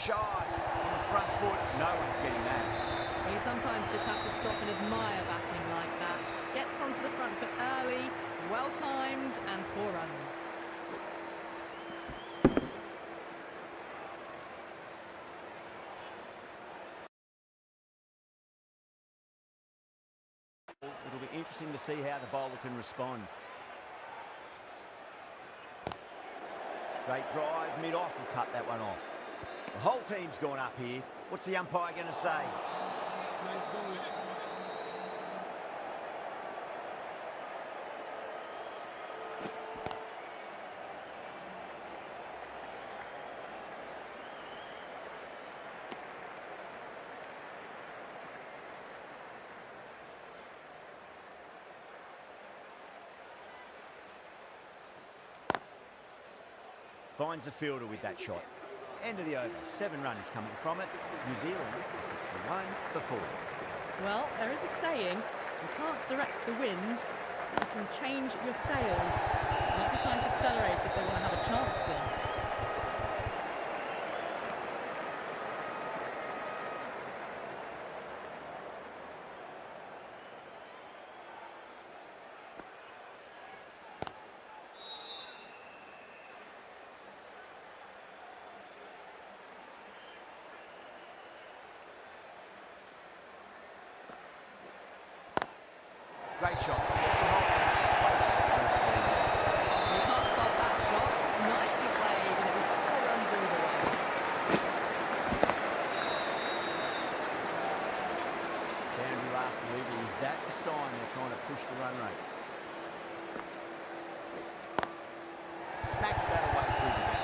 shot on the front foot. No one's getting that. Well, you sometimes just have to stop and admire batting like that. Gets onto the front foot early, well timed, and 4 runs. It'll be interesting to see how the bowler can respond. Straight drive, mid-off, will cut that one off. The whole team's gone up here. What's the umpire going to say? Finds the fielder with that shot. End of the over. 7 runs coming from it. New Zealand 61 for 4. Well, there is a saying, you can't direct the wind, you can change your sails. Might be time to accelerate if they want to have a chance still. Great shot. You can't fault that shot. It's nicely played, and it was 4 runs all the way. Boundary last delivery. Is that the sign they're trying to push the run rate? Smacks that away through the back.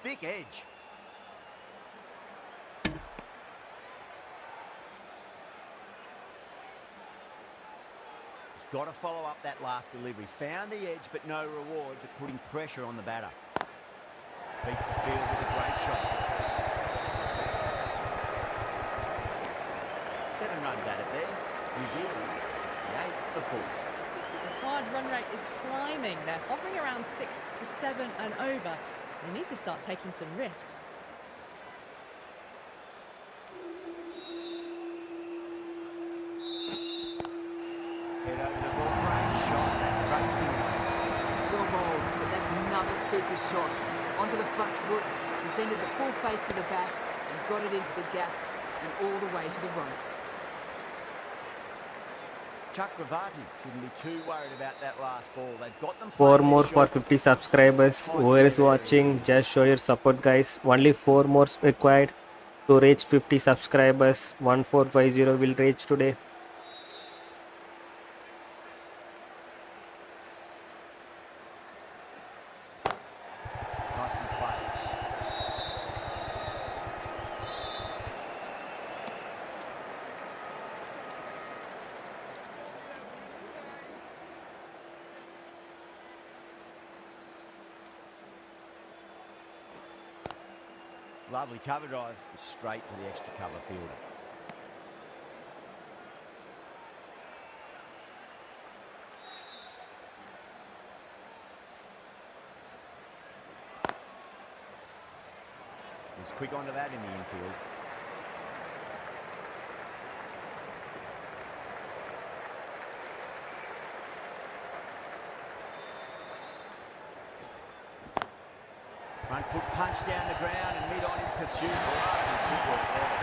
Thick edge. Just got to follow up that last delivery. Found the edge, but no reward, but putting pressure on the batter. Beats the field with a great shot. 7 runs at it there. New Zealand 68 for 4. The required run rate is climbing. They're hovering around 6 to 7 and over. They need to start taking some risks. Head over the ball, great shot. That's racing. Well bowled, but that's another super shot. Onto the front foot, descended the full face of the bat and got it into the gap and all the way to the rope. Chakravarti shouldn't be too worried about that last ball. They've got them 4 playing more their for shots. 50 subscribers. Whoever is watching, just show your support, guys. Only 4 more required to reach 50 subscribers. 1450 will reach today. Nicely played. Lovely cover drive, straight to the extra cover fielder. He's quick onto that in the infield. Front foot punch down the ground and mid on in pursuit. Lovely footwork there.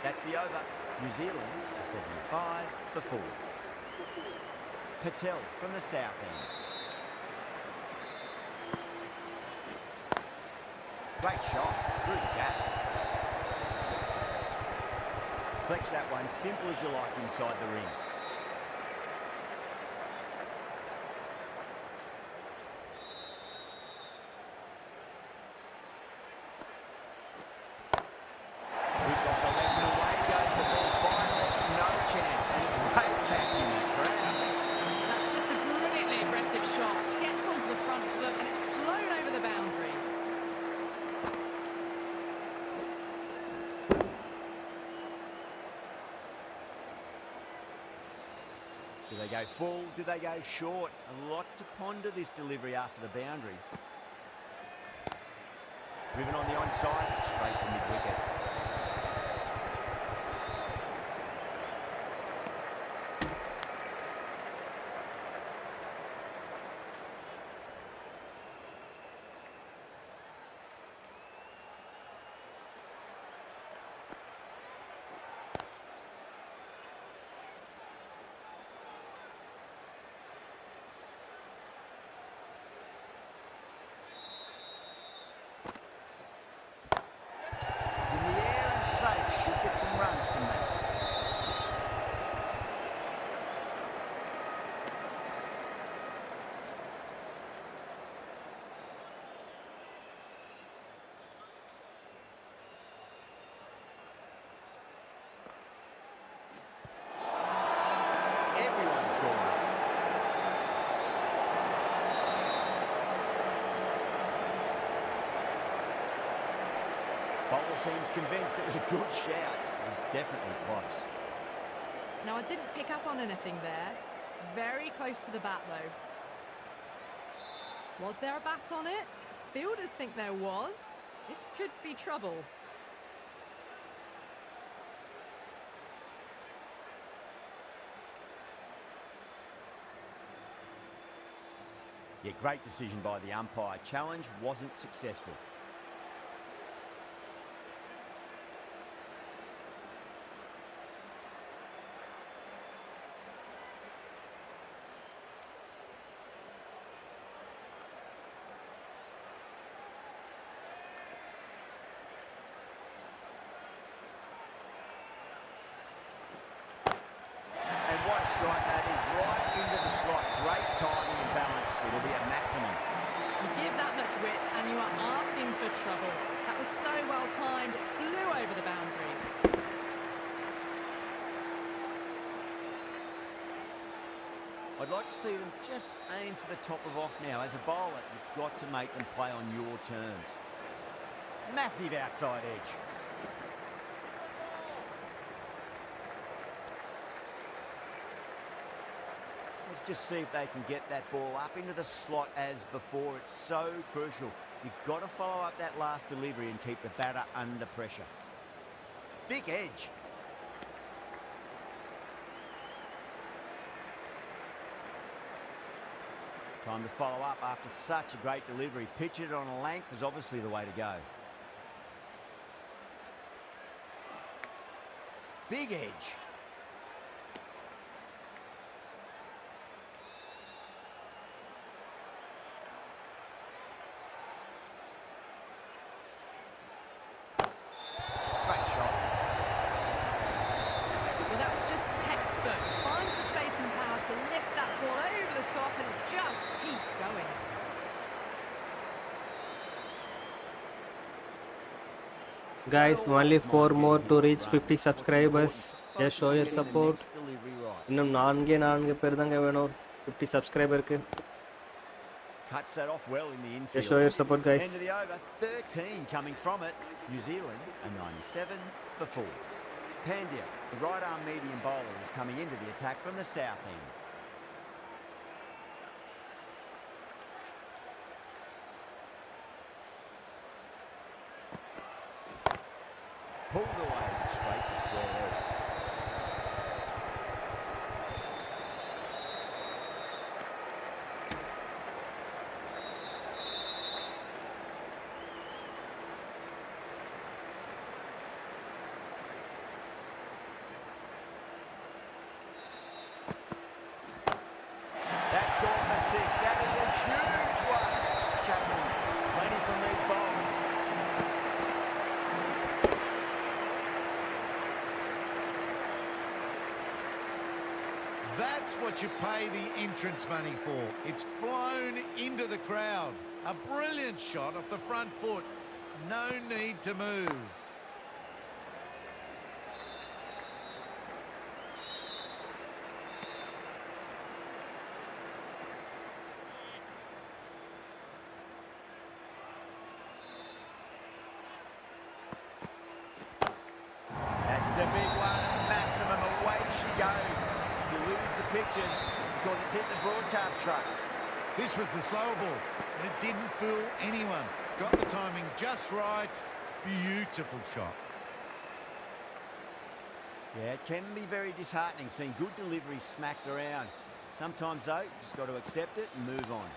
That's the over. New Zealand 75 for 4. Patel from the south end. Great shot through the gap. Flex that one, simple as you like inside the ring. We've got the legs and away goes the ball finally. No chance. And a great catch in that crowd. That's just a brilliantly aggressive shot. Gets onto the front foot and it's flown over the boundary. Do they go full? Do they go short? A lot to ponder this delivery after the boundary. Driven on the onside, straight to mid-wicket. It's in the air and safe. Should get some runs from that. Everyone's gone up. Bowler seems convinced it was a good shout. It was definitely close. Now, I didn't pick up on anything there. Very close to the bat, though. Was there a bat on it? Fielders think there was. This could be trouble. Yeah, great decision by the umpire. Challenge wasn't successful. And what a strike that is, right into the slot. Great timing and balance. It'll be at maximum. You give that much width and you are asking for trouble. That was so well timed, it flew over the boundary. I'd like to see them just aim for the top of off now. As a bowler, you've got to make them play on your terms. Massive outside edge. Let's just see if they can get that ball up into the slot as before. It's so crucial. You've got to follow up that last delivery and keep the batter under pressure. Thick edge. Time to follow up after such a great delivery. Pitch it on a length is obviously the way to go. Big edge. Great shot. Well, that was just textbook. Finds the space and power to lift that ball over the top and it just keeps going. Guys, only 4 more to reach 50 subscribers. Just show your support. இன்னும் 4 பேர் தாங்க வேணும் 50 சப்ஸ்கிரைபருக்கு. Cuts that off well in the infield. Just show your support, guys. End of the over, 13 coming from it. New Zealand, a 97 for 4. Pandya, the right arm medium bowler, is coming into the attack from the south end. Pulled away straight to square leg. That's gone for 6. That is a huge one. Chapman, there's plenty from these bowlers. you pay the entrance money for. It's flown into the crowd. A brilliant shot off the front foot. No need to move. That's the big one, and maximum, away she goes. If you lose the pictures, it's because it's hit the broadcast truck. This was the slower ball, and it didn't fool anyone. Got the timing just right. Beautiful shot. Yeah, it can be very disheartening seeing good deliveries smacked around. Sometimes, though, you just got to accept it and move on.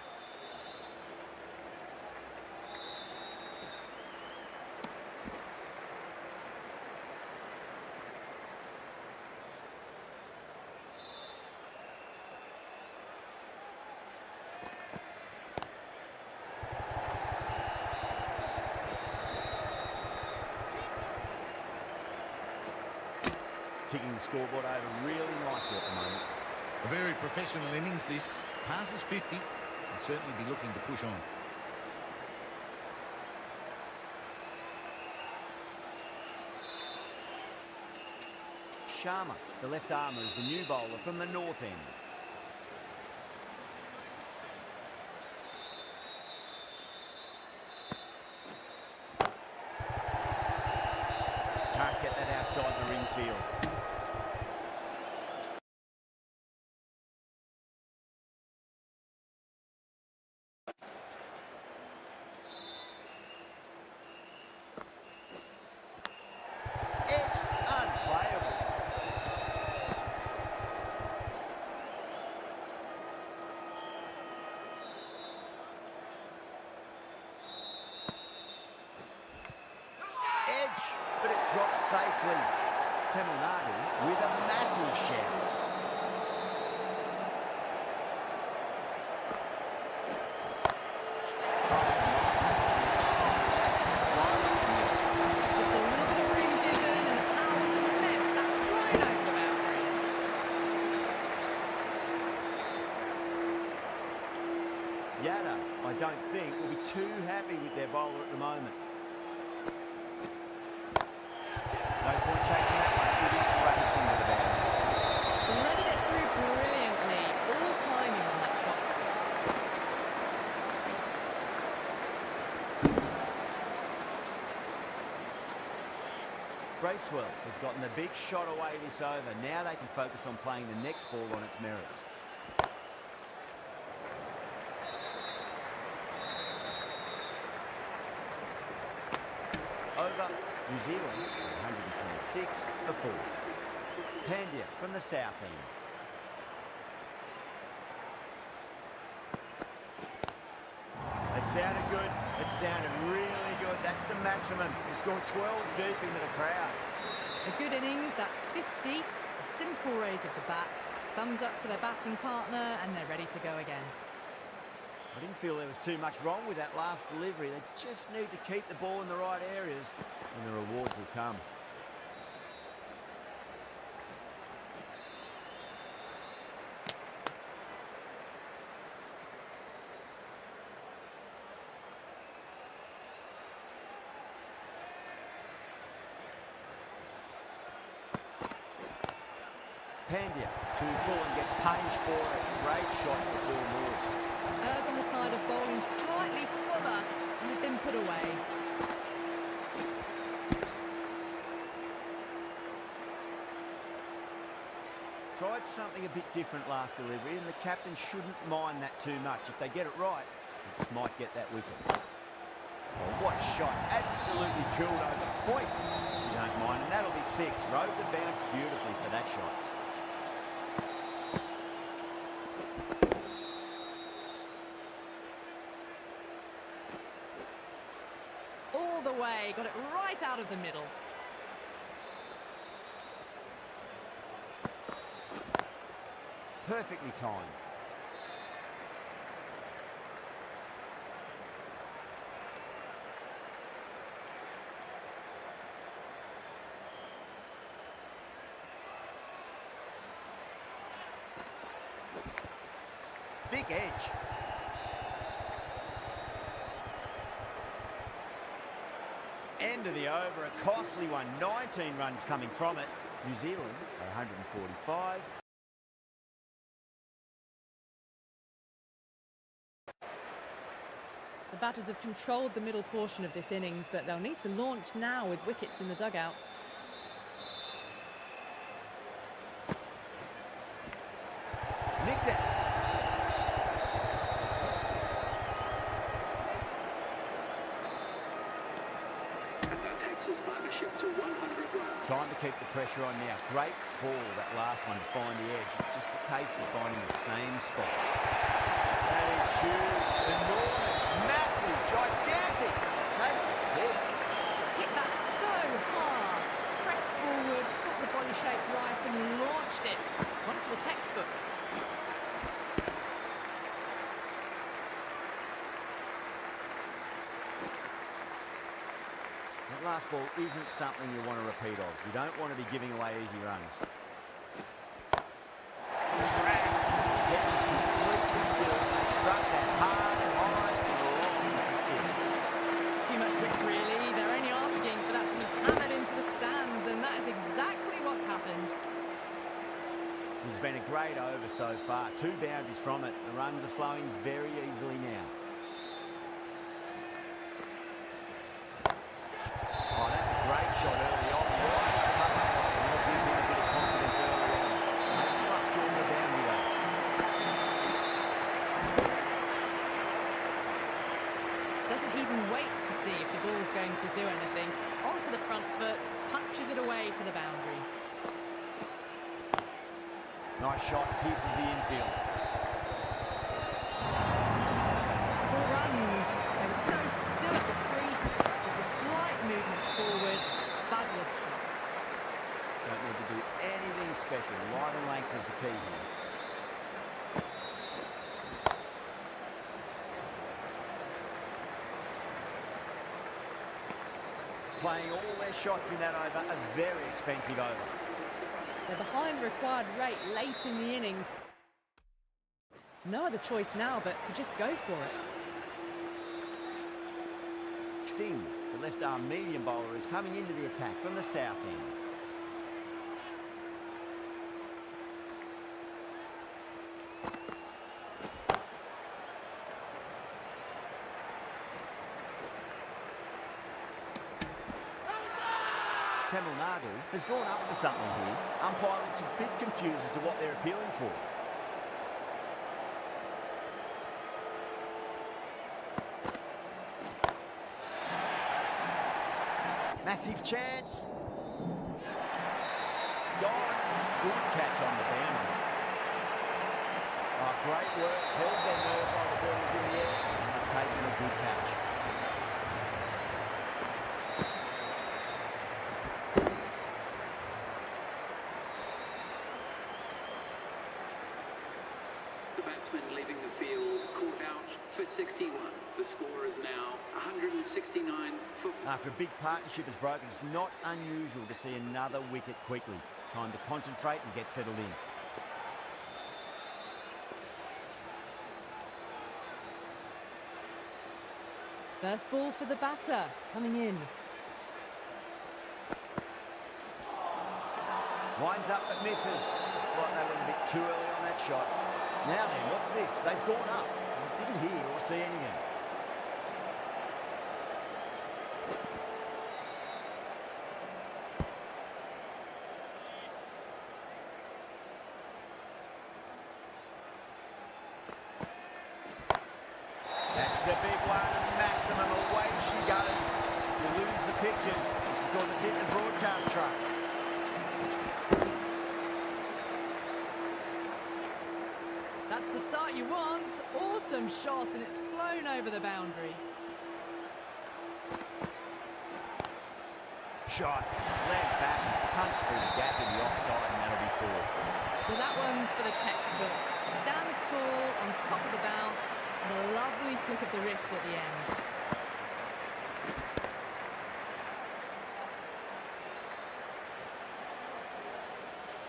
Ticking the scoreboard over really nicely at the moment. A very professional innings this. Passes 50. And certainly be looking to push on. Sharma, the left armour, is the new bowler from the north end. Can't get that outside the ring field. Edged, unplayable. Edge, but it drops safely. Tamil Nadu with a massive shout. Just a little bit of room given, and the powers of the mix. That's thrown over the boundary. Yada, I don't think, will be too happy with their bowler at the moment. No point chasing that one. It is racing to the boundary. Threaded it through brilliantly. All timing on that shot. Bracewell has gotten the big shot away this over. Now they can focus on playing the next ball on its merits. Over, New Zealand, 126 for 4. Pandya from the south end. It sounded good. It sounded really good. That's a maximum. He scored 12 deep into the crowd. A good innings, that's 50. A simple raise of the bats. Thumbs up to their batting partner, and they're ready to go again. I didn't feel there was too much wrong with that last delivery. They just need to keep the ball in the right areas, and the rewards will come. Pandya, 2-4, and gets punished for it. Great shot for 4 more. Errs on the side of bowling slightly fuller, and have been put away. Tried something a bit different last delivery, and the captain shouldn't mind that too much. If they get it right, they just might get that wicket. Oh, what shot. Absolutely drilled over point, if you don't mind. And that'll be 6. Rode the bounce beautifully for that shot. All the way, got it right out of the middle. Perfectly timed. big edge. End of the over, a costly one. 19 runs coming from it. New Zealand are 145. The batters have controlled the middle portion of this innings, but they'll need to launch now with wickets in the dugout. Nicked it. And that takes his partnership to 100 runs. Time to keep the pressure on now. Great ball, that last one, to find the edge. It's just a case of finding the same spot. That is huge, enormous, massive, gigantic. Take a hit. Hit that so hard. Pressed forward, got the body shape right and launched it. One for the textbook. That last ball isn't something you want to repeat of. You don't want to be giving away easy runs. Track. It was completely still. Struck that hard, high, and long to six. Too much width, really. They're only asking for that to be hammered into the stands, and that is exactly what's happened. It's been a great over so far. 2 boundaries from it. The runs are flowing very easily now. Oh, that's a great shot early on. Right, that'll give him a bit of confidence early on. Maybe not short of the boundary though. Doesn't even wait to see if the ball's going to do anything. Onto the front foot, punches it away to the boundary. Nice shot, pierces the infield. 4 runs. They were so still at the crease. Just a slight movement forward. Fabulous shot. Don't need to do anything special. Light and length is the key here. Playing all their shots in that over, a very expensive over. They're behind the required rate late in the innings. No other choice now but to just go for it. Singh, the left-arm medium bowler, is coming into the attack from the south end. Tamil Nadu has gone up for something here. Umpire looks a bit confused as to what they're appealing for. Massive chance. Gone. Good catch on the boundary. Oh, great work. Held their nerve while the ball was in the air and have taken a good catch. The batsman leaving the field caught out for 61. The score is now 169 for... After a big partnership has broken, it's not unusual to see another wicket quickly. Time to concentrate and get settled in. First ball for the batter, coming in. Winds up but misses. Looks like they went a bit too early on that shot. Now then, what's this? They've gone up. I didn't hear or see anything. That's the big one. Maximum, away she goes. If you lose the pictures, it's because it's in the broadcast truck. That's the start you want. Awesome shot, and it's flown over the boundary. Shot. Land back and punch through the gap in the offside, and that'll be 4. Well, that one's for the textbook. Stands tall on top of the bounce, and a lovely flick of the wrist at the end.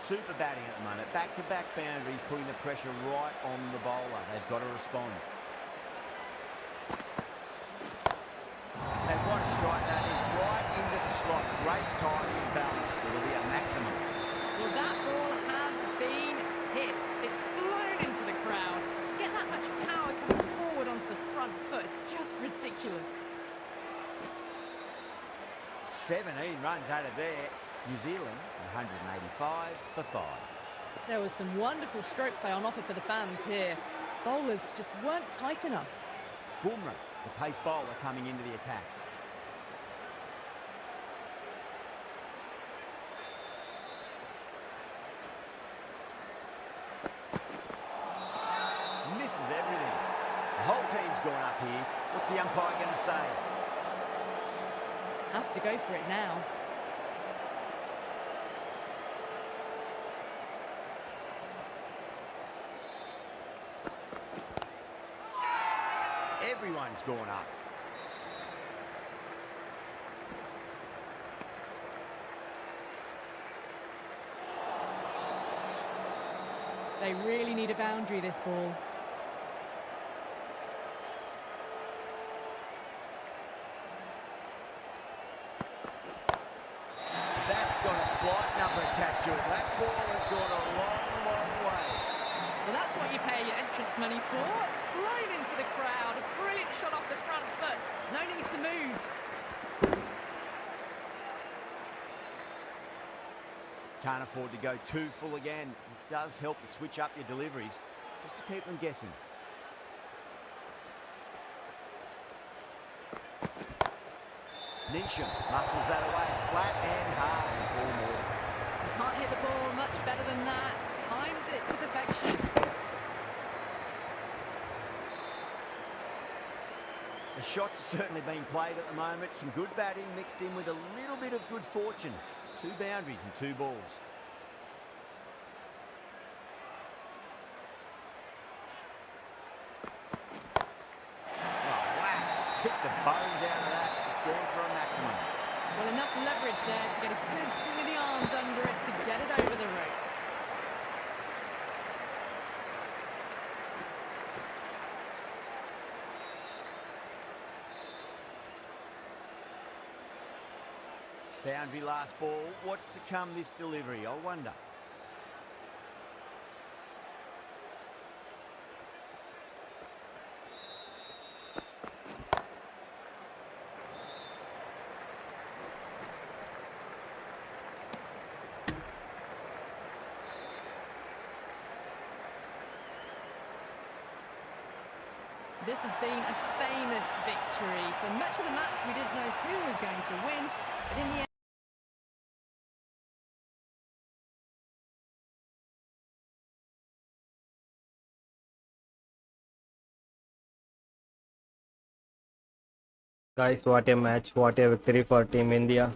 super batting at the moment. Back-to-back boundaries, putting the pressure right on the bowler. They've got to respond. And what a strike that is, right into the slot. Great timing and balance. It'll be a maximum. Well, that ball has been hit. It's flown into the crowd. To get that much power coming forward onto the front foot is just ridiculous. 17 runs out of there. New Zealand, 185 for 5. There was some wonderful stroke play on offer for the fans here. Bowlers just weren't tight enough. Bumrah, the pace bowler, coming into the attack. Misses everything. The whole team's gone up here. What's the umpire going to say? Have to go for it now. Everyone's gone up. They really need a boundary, this ball. That's got a flight number attached to it. That ball has gone a long, long way. Well, that's what you pay your entrance money for. It's flown into the crowd. A brilliant shot off the front foot. No need to move. Can't afford to go too full again. It does help to switch up your deliveries, just to keep them guessing. Neesham muscles that away, flat and hard for 4 more. You can't hit the ball much better than that. Timed it to perfection. The shots certainly being played at the moment. Some good batting mixed in with a little bit of good fortune. 2 boundaries and 2 balls. Oh, whack! Hit the bones out of that. It's gone for a maximum. Well, enough leverage there to get a good swing of the arms under it to get it over the rope. Boundary last ball. What's to come this delivery, I wonder? This has been a famous victory. For much of the match, we didn't know who was going to win, but in the end, Guys, what a match, what a victory for Team India.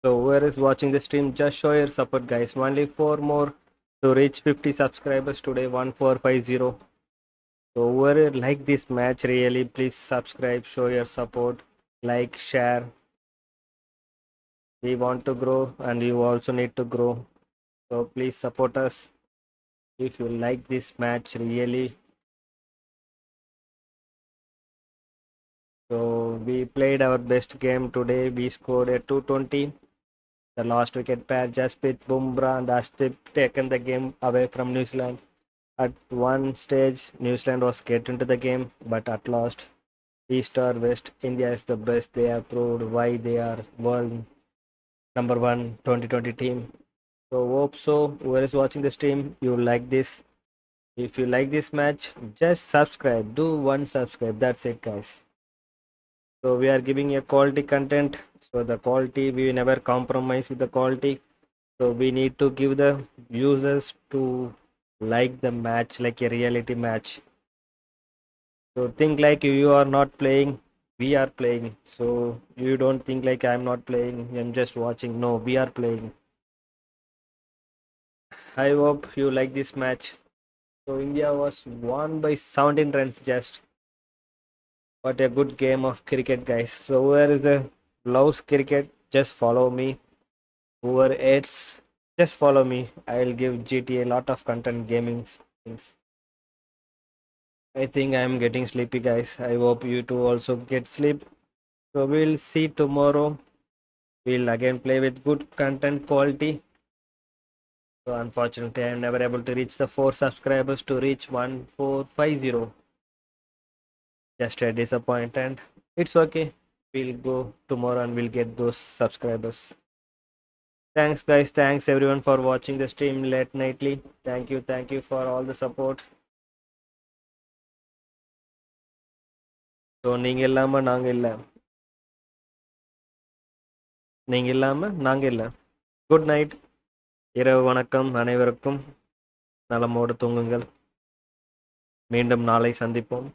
So whoever is watching the stream, just show your support, guys. Only 4 more to reach 50 subscribers today, 1450. So whoever like this match, really, please subscribe, show your support, like, share. We want to grow and you also need to grow. So please support us if you like this match, really. So we played our best game today. We scored a 220. The last wicket pair, Jasprit Bumrah and Astip taken the game away from New Zealand. At one stage, New Zealand was getting into the game, but at last, East or West, India is the best. They have proved why they are world #1 2020 team. So hope so. Whoever is watching the stream, you like this. If you like this match, just subscribe. Do one subscribe. That's it, guys. So we are giving a quality content. So the quality, we never compromise with the quality. So we need to give the users to like the match like a reality match. So think like you are not playing, we are playing. So you don't think like I'm not playing, I'm just watching. No, we are playing. I hope you like this match. So India was won by 17 runs just. What a good game of cricket, guys. So where is the loves cricket? Just follow me. Whoever hates Just follow me. I will give GTA a lot of content gaming things. I think I am getting sleepy, guys. I hope you two also get sleep. So we'll see tomorrow. We'll again play with good content quality. So unfortunately, I am never able to reach the 4 subscribers to reach 1450. Just a disappointment. It's okay. We'll go tomorrow and we'll get those subscribers. Thanks, guys. Thanks everyone for watching the stream late nightly. Thank you for all the support. So நீங்க இல்லாம நாங்க இல்ல. நீங்க இல்லாம நாங்க இல்ல. Good night. இரவு வணக்கம் அனைவருக்கும். நலமோடு தூங்குங்கள். மீண்டும் நாளை சந்திப்போம்.